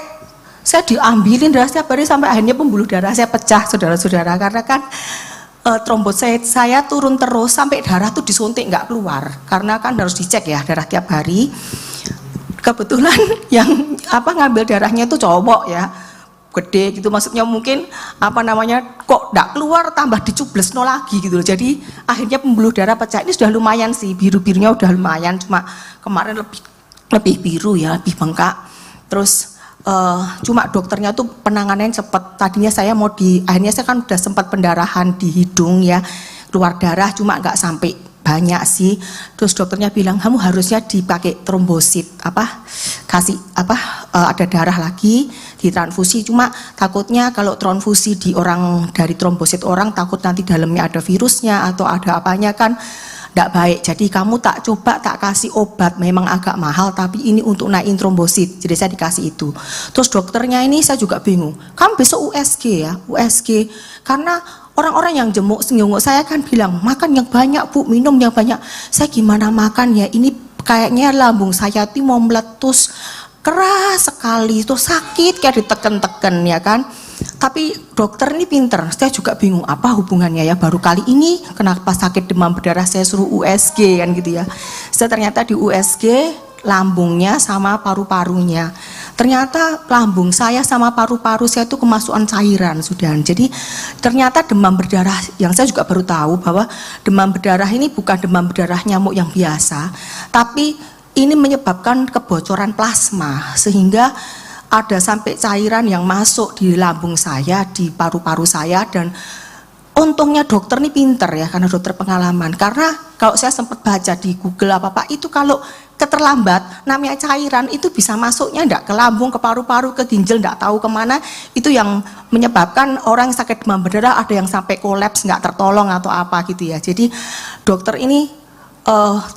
saya diambilin darah setiap hari, sampai akhirnya pembuluh darah saya pecah, saudara-saudara, karena kan trombosit saya turun terus sampai darah tuh disuntik nggak keluar, karena kan harus dicek ya darah tiap hari. Kebetulan yang ngambil darahnya itu cowok ya, gede gitu, maksudnya mungkin kok nggak keluar, tambah dicubles lagi gitu loh. Jadi akhirnya pembuluh darah pecah. Ini sudah lumayan sih, biru-birunya udah lumayan, cuma kemarin lebih biru ya, lebih bengkak. Terus cuma dokternya tuh penanganannya cepat. Tadinya saya akhirnya saya kan udah sempat pendarahan di hidung ya, keluar darah, cuma nggak sampai banyak sih. Terus dokternya bilang kamu harusnya dipakai trombosit, ada darah lagi, ditransfusi. Cuma takutnya kalau transfusi dari trombosit orang, takut nanti dalamnya ada virusnya atau ada apanya kan tidak baik. Jadi kamu tak kasih obat, memang agak mahal tapi ini untuk naikin trombosit. Jadi saya dikasih itu. Terus dokternya ini saya juga bingung, kamu besok USG karena orang-orang yang jenguk saya kan bilang makan yang banyak bu, minum yang banyak. Saya gimana makan ya, ini kayaknya lambung saya tuh mau meletus, keras sekali, tuh sakit kayak diteken-teken ya kan. Tapi dokter ini pinter, saya juga bingung apa hubungannya ya, baru kali ini kenapa sakit demam berdarah saya suruh USG kan gitu ya. Saya ternyata di USG lambungnya sama paru-parunya, ternyata lambung saya sama paru-paru saya itu kemasukan cairan sudah. Jadi ternyata demam berdarah yang saya juga baru tahu bahwa demam berdarah ini bukan demam berdarah nyamuk yang biasa, tapi ini menyebabkan kebocoran plasma sehingga ada sampai cairan yang masuk di lambung saya, di paru-paru saya. Dan untungnya dokter ini pinter ya, karena dokter pengalaman. Karena kalau saya sempat baca di Google apa-apa itu, kalau keterlambat namanya cairan itu bisa masuknya enggak ke lambung, ke paru-paru, ke ginjal, enggak tahu kemana. Itu yang menyebabkan orang yang sakit demam berdarah ada yang sampai kolaps, enggak tertolong atau apa gitu ya. Jadi dokter ini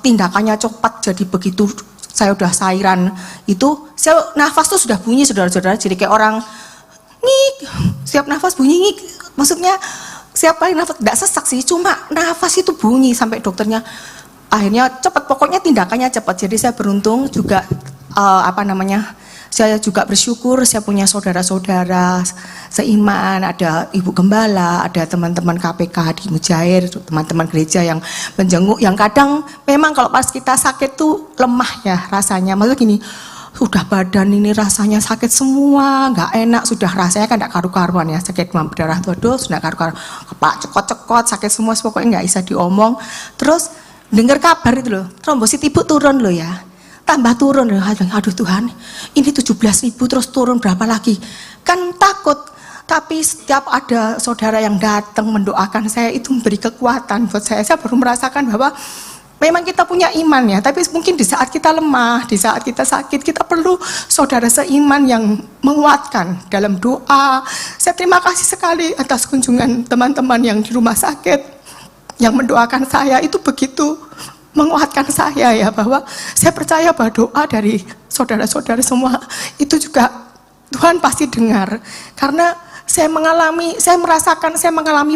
tindakannya cepat. Jadi begitu saya udah cairan itu, saya nafas tuh sudah bunyi saudara-saudara, jadi kayak orang ngik, siap nafas bunyi ngik, maksudnya siap kali nafas, tidak sesak sih, cuma nafas itu bunyi sampai dokternya akhirnya cepat, pokoknya tindakannya cepat. Jadi saya beruntung juga saya juga bersyukur saya punya saudara-saudara seiman, ada ibu gembala, ada teman-teman KPK di Mujair, teman-teman gereja yang menjenguk, yang kadang memang kalau pas kita sakit tuh lemah ya rasanya. Maksudnya gini, sudah badan ini rasanya sakit semua, nggak enak, sudah rasanya kan nggak karu-karuan ya, sakit demam berdarah dodol, sudah karu-karuan, kepala cekot-cekot, sakit semua, pokoknya nggak bisa diomong. Terus dengar kabar itu loh, trombosit ibu turun loh ya, tambah turun loh. Aduh Tuhan, ini 17.000 terus turun berapa lagi? Kan takut. Tapi setiap ada saudara yang datang mendoakan saya, itu memberi kekuatan buat saya. Saya baru merasakan bahwa memang kita punya iman ya, tapi mungkin di saat kita lemah, di saat kita sakit, kita perlu saudara seiman yang menguatkan dalam doa. Saya terima kasih sekali atas kunjungan teman-teman yang di rumah sakit, yang mendoakan saya, itu begitu menguatkan saya ya, bahwa saya percaya bahwa doa dari saudara-saudara semua itu juga Tuhan pasti dengar. Karena saya mengalami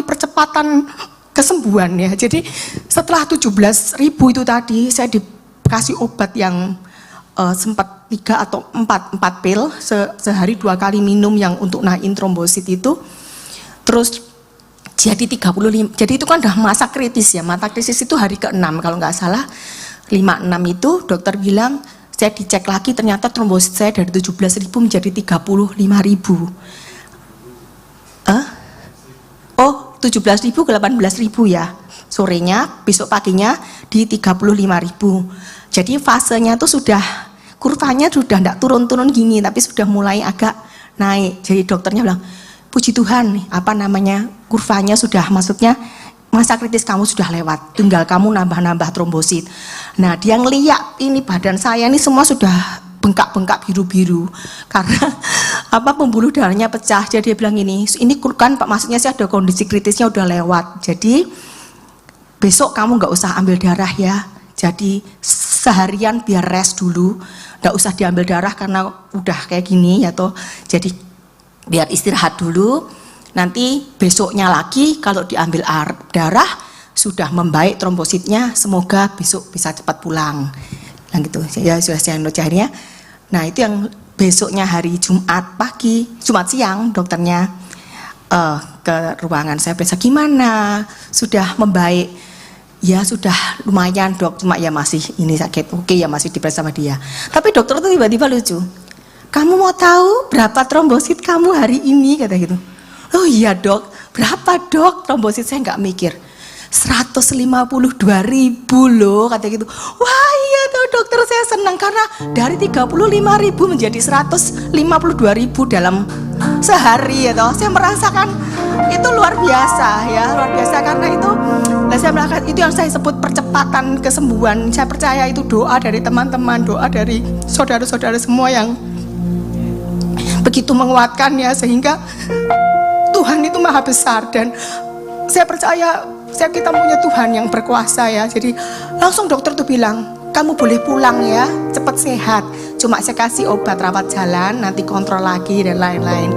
percepatan kesembuhan ya. Jadi setelah 17.000 itu tadi, saya dikasih obat yang sempat 3 atau 4 pil sehari 2 kali minum yang untuk naikin trombosit itu. Terus jadi 35, jadi itu kan udah masa kritis ya. Masa kritis itu hari ke-6 kalau nggak salah, 5-6 itu dokter bilang, saya dicek lagi ternyata trombosit saya dari 17.000 menjadi 35.000. Oh, 17.000 ke 18.000 ya. Sorenya, besok paginya di 35.000. Jadi fasenya itu sudah, kurvanya sudah tidak turun-turun gini, tapi sudah mulai agak naik. Jadi dokternya bilang, puji Tuhan, kurvanya sudah, maksudnya masa kritis kamu sudah lewat, tinggal kamu nambah-nambah trombosit. Nah, dia ngeliat ini badan saya ini semua sudah bengkak-bengkak biru-biru karena pembuluh darahnya pecah. Jadi dia bilang ini kan Pak, maksudnya sih ada kondisi kritisnya udah lewat. Jadi besok kamu nggak usah ambil darah ya. Jadi seharian biar rest dulu, nggak usah diambil darah karena udah kayak gini ya toh. Jadi biar istirahat dulu. Nanti besoknya lagi kalau diambil darah sudah membaik trombositnya, semoga besok bisa cepat pulang. Nah gitu ya, sudah saya notnya. Nah itu yang besoknya hari Jumat pagi, Jumat siang dokternya ke ruangan saya, periksa gimana, sudah membaik? Ya sudah lumayan dok, cuma ya masih ini sakit, oke ya masih diperiksa sama dia. Tapi dokter itu tiba-tiba lucu, kamu mau tahu berapa trombosit kamu hari ini, kata gitu. Oh iya dok, berapa dok trombosit? Saya nggak mikir, 152.000 loh, kata gitu. Wah iya tuh dokter, saya senang karena dari 35.000 menjadi 152.000 dalam sehari ya toh. Saya merasakan itu luar biasa ya, luar biasa karena itu. Nah, saya merasakan itu yang saya sebut percepatan kesembuhan. Saya percaya itu doa dari teman-teman, doa dari saudara-saudara semua yang begitu menguatkan ya, sehingga Tuhan itu maha besar dan saya percaya kita punya Tuhan yang berkuasa ya. Jadi langsung dokter tuh bilang, kamu boleh pulang ya, cepat sehat. Cuma saya kasih obat rawat jalan, nanti kontrol lagi dan lain-lain.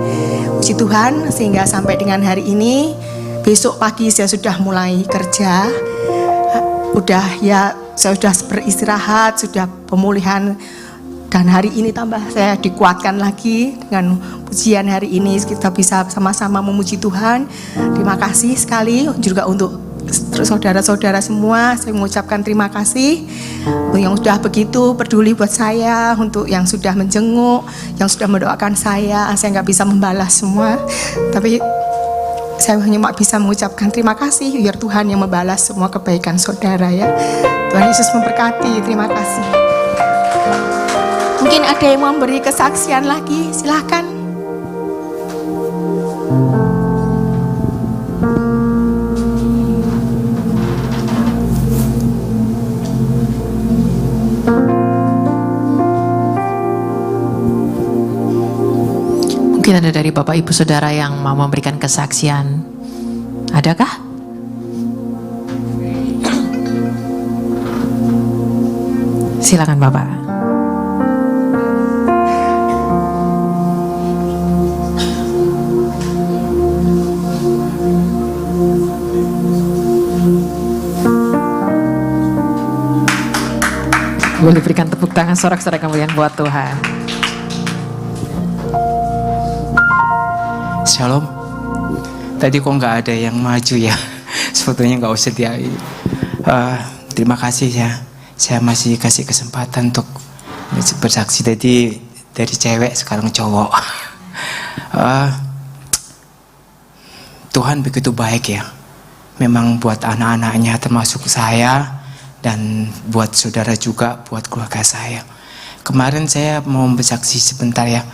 Puji Tuhan, sehingga sampai dengan hari ini, besok pagi saya sudah mulai kerja. Saya sudah beristirahat, sudah pemulihan. Dan hari ini tambah saya dikuatkan lagi dengan pujian hari ini, kita bisa sama-sama memuji Tuhan. Terima kasih sekali juga untuk saudara-saudara semua. Saya mengucapkan terima kasih untuk yang sudah begitu peduli buat saya, untuk yang sudah menjenguk, yang sudah mendoakan saya. Saya nggak bisa membalas semua, tapi saya hanya bisa mengucapkan terima kasih, biar Tuhan yang membalas semua kebaikan saudara ya. Tuhan Yesus memberkati. Terima kasih. Mungkin ada yang mau memberi kesaksian lagi, silahkan. Mungkin ada dari Bapak Ibu Saudara yang mau memberikan kesaksian. Adakah? Silakan Bapak. Boleh berikan tepuk tangan sorak-sorai kemuliaan buat Tuhan. Shalom. Tadi kok nggak ada yang maju ya? Sebetulnya nggak usah dia. Terima kasih ya. Saya masih kasih kesempatan untuk bersaksi tadi dari cewek sekarang cowok. Tuhan begitu baik ya. Memang buat anak-anaknya termasuk saya dan buat saudara juga, buat keluarga saya. Kemarin saya mau bersaksi sebentar ya.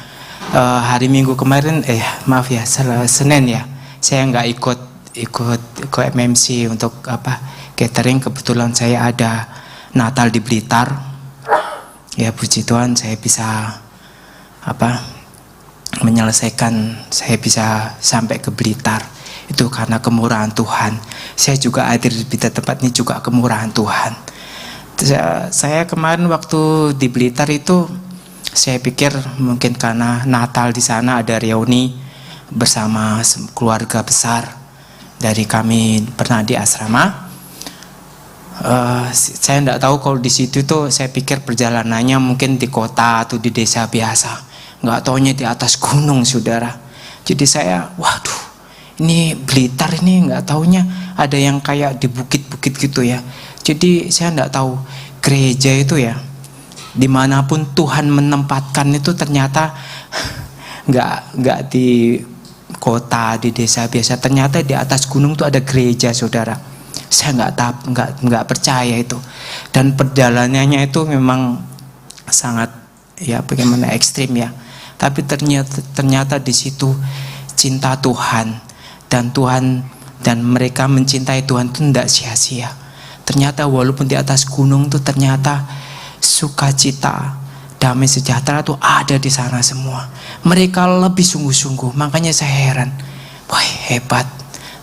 Hari Minggu kemarin, maaf ya, Senin ya. Saya nggak ikut MMC untuk catering. Kebetulan saya ada Natal di Blitar. Ya puji Tuhan saya bisa menyelesaikan, saya bisa sampai ke Blitar. Itu karena kemurahan Tuhan. Saya juga hadir di tempat ini juga kemurahan Tuhan. Saya kemarin waktu di Blitar itu, saya pikir mungkin karena Natal di sana ada reuni bersama keluarga besar dari kami pernah di asrama. Saya tidak tahu kalau di situ tuh, saya pikir perjalanannya mungkin di kota atau di desa biasa. Nggak taunya di atas gunung, saudara. Jadi saya, waduh, ini Blitar ini nggak taunya ada yang kayak di bukit-bukit gitu ya. Jadi saya nggak tahu gereja itu ya, dimanapun Tuhan menempatkan itu ternyata nggak di kota, di desa biasa. Ternyata di atas gunung tuh ada gereja, saudara. Saya nggak percaya itu. Dan perjalanannya itu memang sangat ya bagaimana ekstrim ya. Tapi ternyata di situ cinta Tuhan dan mereka mencintai Tuhan itu tidak sia-sia. Ternyata walaupun di atas gunung tuh ternyata sukacita, damai sejahtera tuh ada di sana semua. Mereka lebih sungguh-sungguh. Makanya saya heran, wah hebat.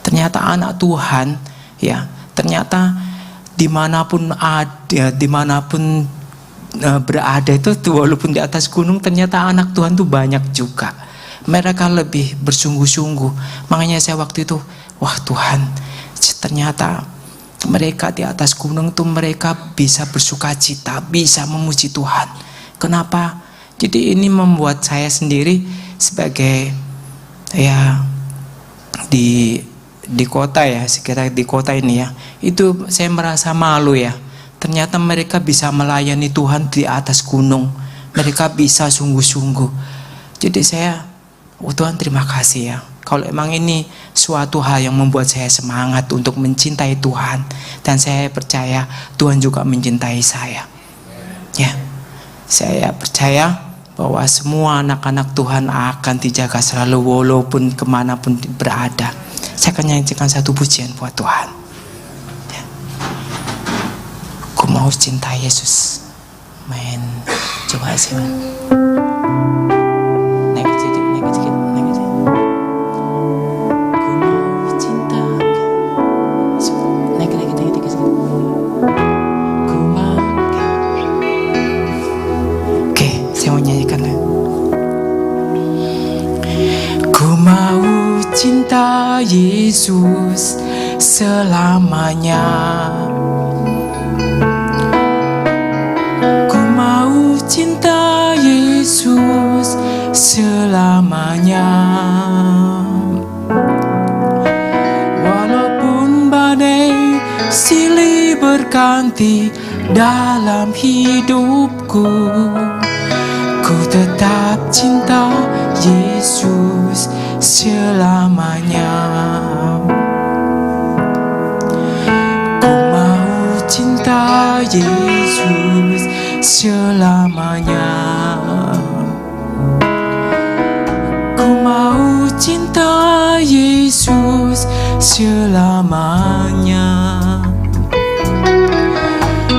Ternyata anak Tuhan ya, ternyata dimanapun berada itu walaupun di atas gunung, ternyata anak Tuhan tuh banyak juga. Mereka lebih bersungguh-sungguh. Makanya saya waktu itu, wah Tuhan, ternyata mereka di atas gunung tuh mereka bisa bersukacita, bisa memuji Tuhan. Kenapa? Jadi ini membuat saya sendiri sebagai ya di kota ya, sekitar di kota ini ya, itu saya merasa malu ya. Ternyata mereka bisa melayani Tuhan di atas gunung. Mereka bisa sungguh-sungguh. Jadi saya, Tuhan terima kasih ya. Kalau emang ini suatu hal yang membuat saya semangat untuk mencintai Tuhan, dan saya percaya Tuhan juga mencintai saya. Ya, saya percaya bahwa semua anak-anak Tuhan akan dijaga selalu walaupun kemanapun berada. Saya akan nyanyikan satu pujian buat Tuhan. Ya. Ku mau cinta Yesus. Main, coba sih. Naik sedikit. Cinta Yesus selamanya. Ku mau cinta Yesus selamanya. Walaupun badai silih berganti dalam hidupku, ku tetap cinta Yesus selamanya. Ku mau cinta Yesus selamanya. Ku mau cinta Yesus selamanya.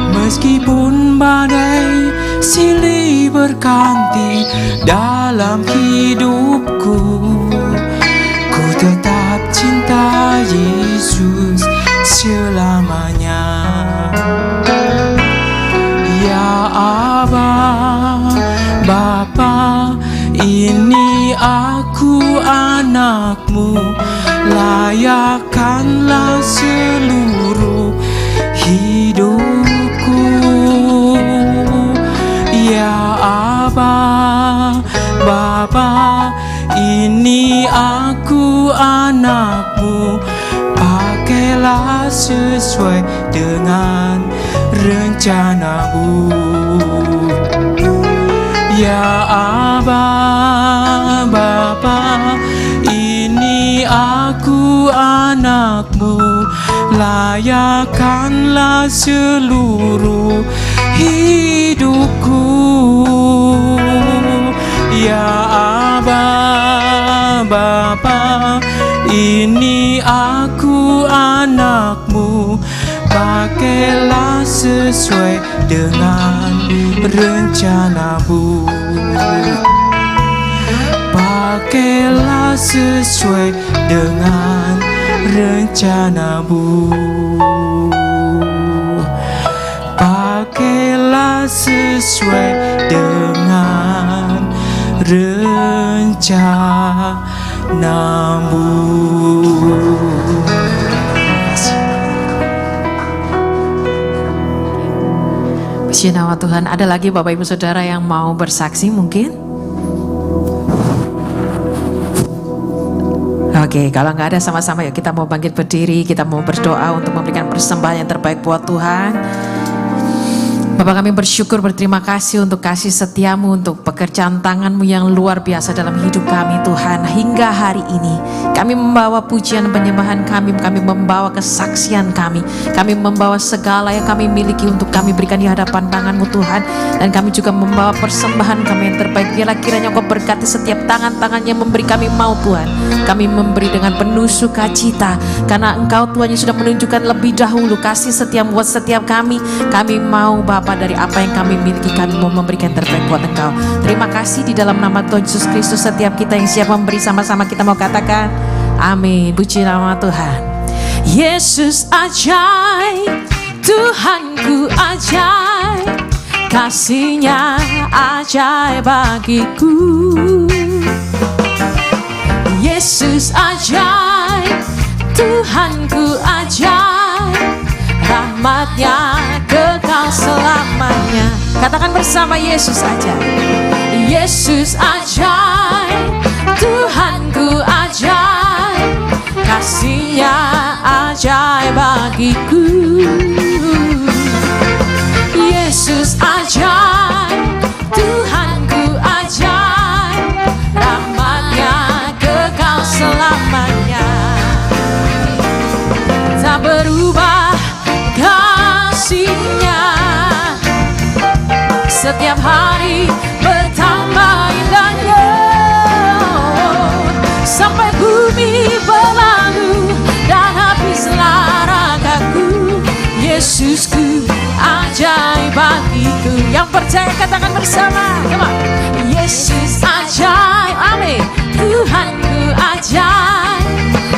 Meskipun badai silih berganti dalam hidupku, ku tetap cinta Yesus selamanya. Ya Aba, Bapa, ini aku anakmu, layakkanlah seluruh hidupku. Ya Aba, Bapa, ini aku anakmu, pakailah sesuai dengan rencanamu. Ya Aba Bapa, ini aku anakmu, layakkanlah seluruh hidupku. Ya Aba Bapa, ini aku anakmu, pakailah sesuai dengan rencanamu. Pakailah sesuai dengan rencanamu. Pakailah sesuai dengan rencanamu. Puji nama Tuhan. Ada lagi Bapak Ibu Saudara yang mau bersaksi mungkin? Oke, kalau nggak ada, sama-sama yuk kita mau bangkit berdiri, kita mau berdoa untuk memberikan persembahan yang terbaik buat Tuhan. Bapak, kami bersyukur, berterima kasih untuk kasih setiamu, untuk pekerjaan tanganmu yang luar biasa dalam hidup kami Tuhan. Hingga hari ini kami membawa pujian penyembahan kami membawa kesaksian kami membawa segala yang kami miliki untuk kami berikan di hadapan tanganmu Tuhan. Dan kami juga membawa persembahan kami yang terbaik. Biarlah kiranya Engkau berkati setiap tangan-tangan yang memberi kami mau Tuhan. Kami memberi dengan penuh sukacita, karena Engkau Tuhan yang sudah menunjukkan lebih dahulu kasih setiamu buat setiap kami. Kami mau Bapa, dari apa yang kami miliki, kami mau memberikan terbaik buat Engkau. Terima kasih di dalam nama Tuhan Yesus Kristus. Setiap kita yang siap memberi, sama-sama kita mau katakan amin. Puji nama Tuhan. Yesus ajaib, Tuhanku ajaib, kasih-Nya ajaib bagiku. Yesus ajaib, Tuhanku ajaib, rahmat-Nya kekal selamanya. Katakan bersama, Yesus ajaib. Yesus ajaib, Tuhanku ajaib, kasih-Nya ajaib bagiku. Yesus ajaib, Tuhanku ajaib, rahmat-Nya kekal selamanya. Tak berubah kasih-Nya, setiap hari bertambah indahnya. Sampai bumi berlalu dan habislah ragaku, Yesusku ajaib bagiku. Yang percaya katakan bersama, come on. Yesus ajaib, amin. Tuhanku ajaib,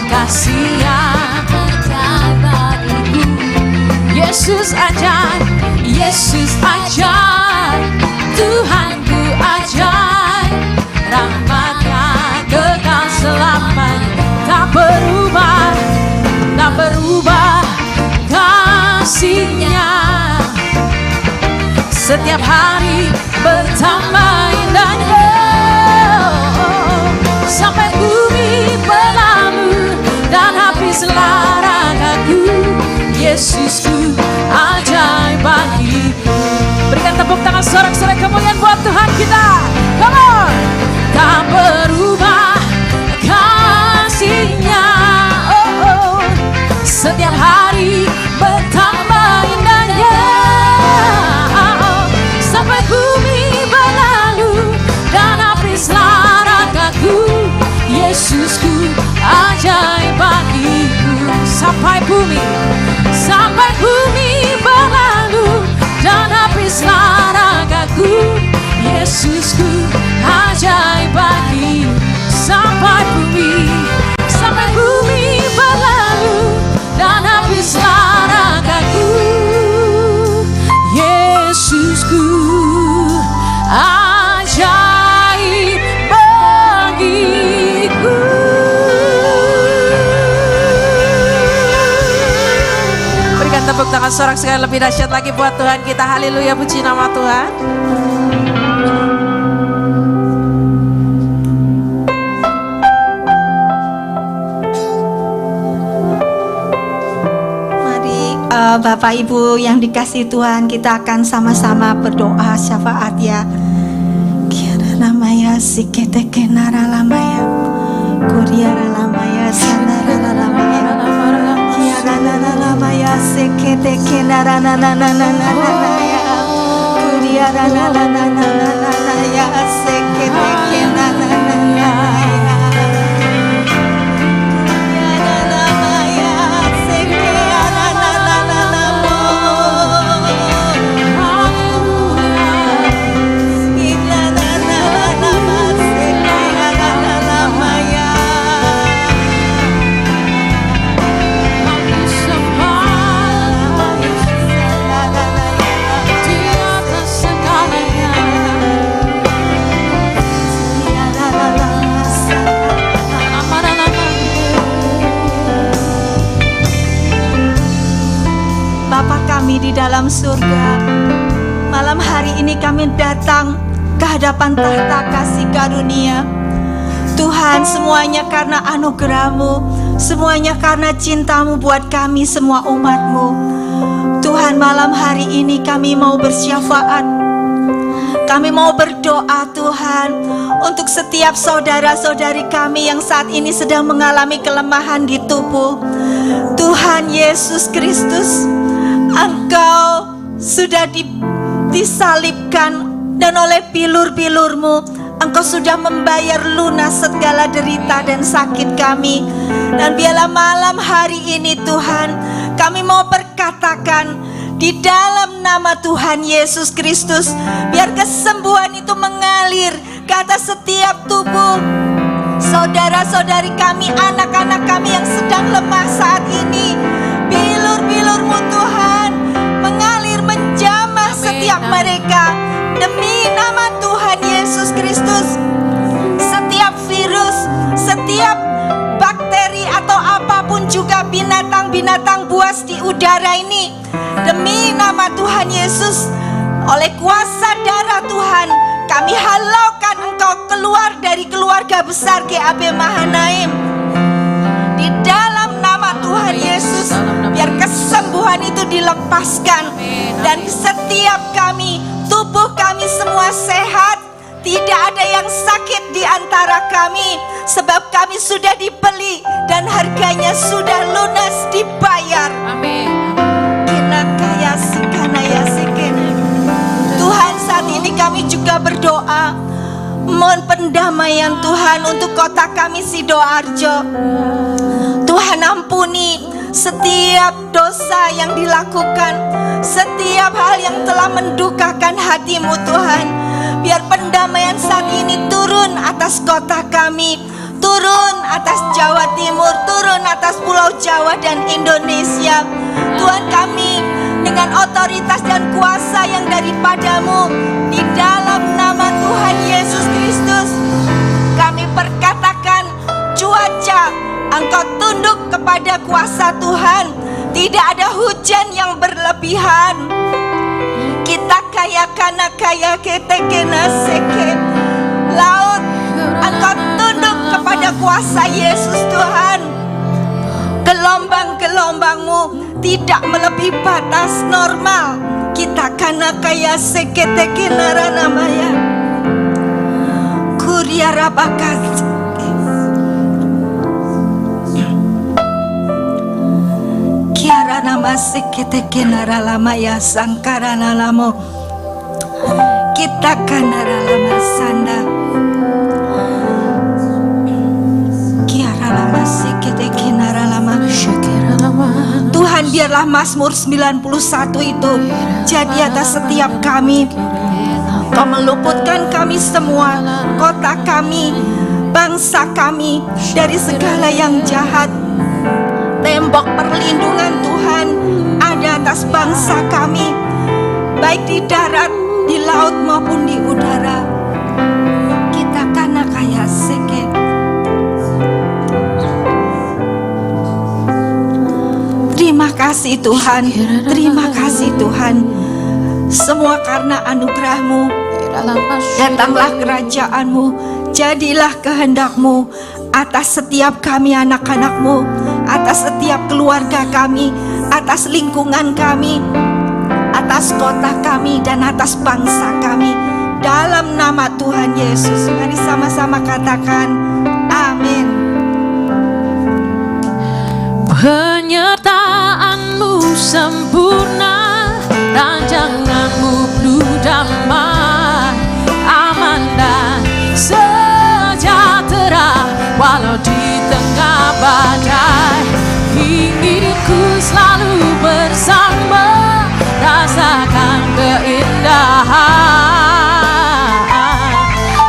kasih-Nya ajaib bagiku. Yesus ajaib, Yesus ajaib, Tuhanku ajaib, rahmat-Nya kekal selamanya. Tak berubah kasih-Nya, setiap hari bertambah indahnya. Sampai bumi berlalu dan habislah ragaku, Yesusku ajaib bagiku. Berikan tepuk tangan sorak-sorai kemuliaan buat Tuhan kita. Come on. Tak berubah kasih-Nya, setiap hari bertambah indahnya. Sampai bumi berlalu dan habislah ragaku, Yesusku ajaib bagiku. Sampai bumi berlalu dan habislah ragaku, Yesusku ajaib bagiku. Sampai bumi berlalu dan habislah ragaku, Yesusku ajaib bagiku. Berikan tepuk tangan sorak sekali lebih dahsyat lagi buat Tuhan kita. Haleluya, puji nama Tuhan. Bapak Ibu yang dikasihi Tuhan, kita akan sama-sama berdoa syafaat ya. Namaya sikete kenara lamaya kuriara lamaya sanara lamaya kiara lamaya sikete kenara ya kuriara ya sikete kenara di dalam surga, malam hari ini kami datang ke hadapan tahta kasih karunia. Tuhan, semuanya karena anugerah-Mu, semuanya karena cinta-Mu buat kami semua umat-Mu. Tuhan, malam hari ini kami mau bersyafaat, kami mau berdoa Tuhan untuk setiap saudara-saudari kami yang saat ini sedang mengalami kelemahan di tubuh. Tuhan Yesus Kristus, Engkau sudah disalibkan dan oleh bilur-bilur-Mu Engkau sudah membayar lunas segala derita dan sakit kami. Dan biarlah malam hari ini Tuhan, kami mau berkatakan di dalam nama Tuhan Yesus Kristus, biar kesembuhan itu mengalir ke atas setiap tubuh saudara-saudari kami, anak-anak kami yang sedang lemah saat ini. Bilur-bilur-Mu Tuhan mengalir menjamah setiap mereka demi nama Tuhan Yesus Kristus. Setiap virus, setiap bakteri atau apapun juga binatang-binatang buas di udara ini, demi nama Tuhan Yesus, oleh kuasa darah Tuhan, kami halaukan Engkau keluar dari keluarga besar GAB Mahanaim. Di dalam nama Tuhan Yesus, biar kesembuhan itu dilepaskan. Dan setiap kami, tubuh kami semua sehat, tidak ada yang sakit di antara kami, sebab kami sudah dibeli dan harganya sudah lunas dibayar. Amin. Tuhan, saat ini kami juga berdoa, mohon pendamaian Tuhan untuk kota kami Sidoarjo. Tuhan, ampuni setiap dosa yang dilakukan, setiap hal yang telah mendukakan hati-Mu Tuhan. Biar pendamaian saat ini turun atas kota kami, turun atas Jawa Timur, turun atas Pulau Jawa dan Indonesia. Tuhan, kami dengan otoritas dan kuasa yang daripada-Mu, di dalam nama Tuhan Yesus Kristus, kami perkatakan cuaca, Engkau tunduk kepada kuasa Tuhan. Tidak ada hujan yang berlebihan. Kita kaya karena kaya kita kena seke. Laut, Engkau tunduk kepada kuasa Yesus Tuhan. Gelombang-gelombang-Mu tidak melebihi batas normal. Kita karena kaya seke kena ranamaya. Kuriara bakat. Kiara nama sekete kenara lama ya sangkarana lamo kita kanara lama sanda kiara lama sekete kenara lama. Tuhan, biarlah Mazmur 91 itu jadi atas setiap kami. Kau meluputkan kami semua, kota kami, bangsa kami dari segala yang jahat. Tembok perlindungan Tuhan ada atas bangsa kami, baik di darat, di laut maupun di udara. Kita karena kaya seket. Terima kasih Tuhan, terima kasih Tuhan. Semua karena anugerah-Mu. Datanglah kerajaan-Mu, jadilah kehendak-Mu atas setiap kami anak-anak-Mu, atas setiap keluarga kami, atas lingkungan kami, atas kota kami, dan atas bangsa kami. dalam nama Tuhan Yesus. Mari sama-sama katakan amin. Penyertaanmu sempurna, rancanganmu penuh damai, aman dan sejahtera walau di tengah badai. Inginku selalu bersama, rasakan keindahan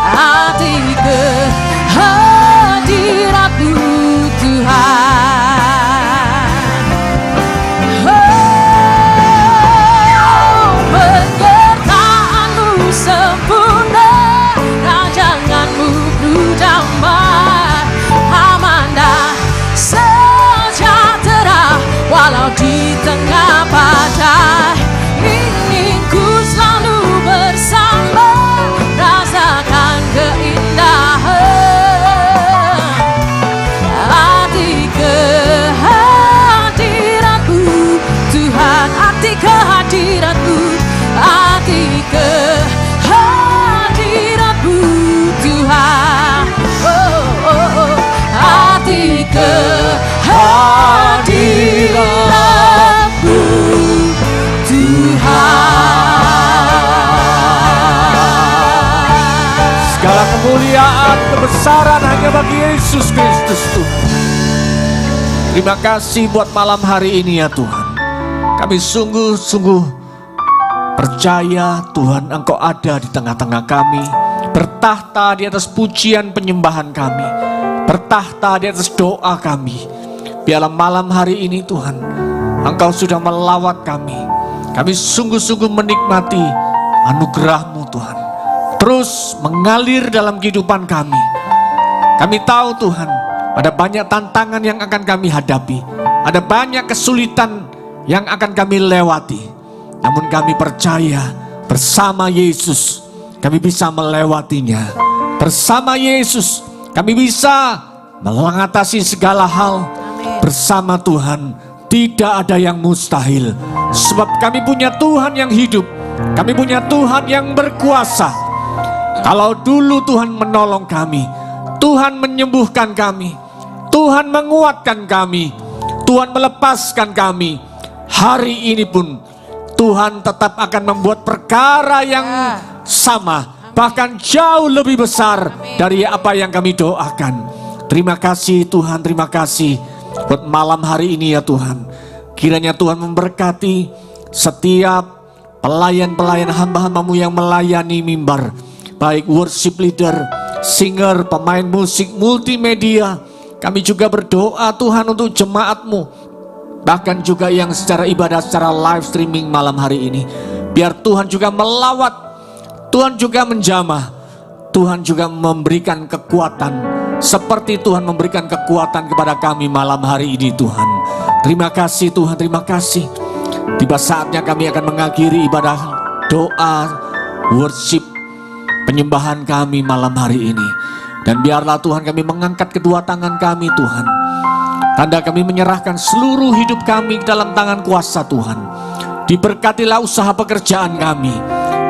hati kehadiratmu Tuhan. Penyertaanmu sempurna, rancanganmu penuh damai, aman dan sejahtera walau di tengah badai. Inginku selalu bersama, rasakan keindahan arti kehadiratmu Tuhan, arti kehadiratmu, arti kehadiratmu Tuhan, oh, oh, oh. Arti kehadiratmu Tuhan. Segala kemuliaan, kebesaran hanya bagi Yesus Kristus Tuhan. Terima kasih buat malam hari ini ya Tuhan. Kami sungguh-sungguh percaya Tuhan Engkau ada di tengah-tengah kami, bertahta di atas pujian penyembahan kami, bertahta di atas doa kami. Biarlah malam hari ini Tuhan, Engkau sudah melawat kami. Kami sungguh-sungguh menikmati anugerah-Mu Tuhan, terus mengalir dalam kehidupan kami. Kami tahu Tuhan, ada banyak tantangan yang akan kami hadapi, ada banyak kesulitan yang akan kami lewati. Namun kami percaya bersama Yesus kami bisa melewatinya. Bersama Yesus kami bisa mengatasi segala hal. Bersama Tuhan tidak ada yang mustahil. Sebab kami punya Tuhan yang hidup, kami punya Tuhan yang berkuasa. Kalau dulu Tuhan menolong kami, Tuhan menyembuhkan kami, Tuhan menguatkan kami, Tuhan melepaskan kami, hari ini pun Tuhan tetap akan membuat perkara yang sama, bahkan jauh lebih besar dari apa yang kami doakan. Terima kasih Tuhan, terima kasih buat malam hari ini ya Tuhan. Kiranya Tuhan memberkati setiap pelayan-pelayan hamba-hambamu yang melayani mimbar, baik worship leader, singer, pemain musik, multimedia. Kami juga berdoa Tuhan untuk jemaat-Mu, bahkan juga yang secara ibadah, secara live streaming malam hari ini. Biar Tuhan juga melawat, Tuhan juga menjamah, Tuhan juga memberikan kekuatan, seperti Tuhan memberikan kekuatan kepada kami malam hari ini Tuhan. Terima kasih Tuhan, terima kasih. Tiba saatnya kami akan mengakhiri ibadah doa, worship, penyembahan kami malam hari ini. Dan biarlah Tuhan kami mengangkat kedua tangan kami Tuhan. Tanda kami menyerahkan seluruh hidup kami dalam tangan kuasa Tuhan. Diberkatilah usaha pekerjaan kami,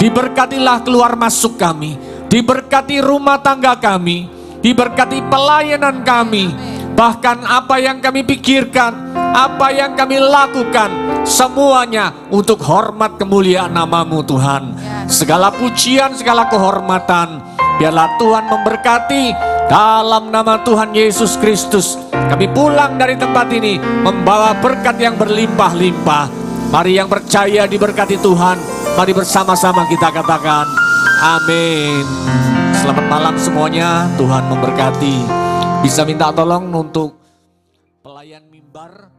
diberkatilah keluar masuk kami, diberkati rumah tangga kami, diberkati pelayanan kami. Bahkan apa yang kami pikirkan, apa yang kami lakukan, semuanya untuk hormat kemuliaan nama-Mu Tuhan. Segala pujian, segala kehormatan, biarlah Tuhan memberkati dalam nama Tuhan Yesus Kristus. Kami pulang dari tempat ini membawa berkat yang berlimpah-limpah. Mari yang percaya diberkati Tuhan, mari bersama-sama kita katakan amin. Selamat malam semuanya, Tuhan memberkati. Bisa minta tolong untuk pelayan mimbar.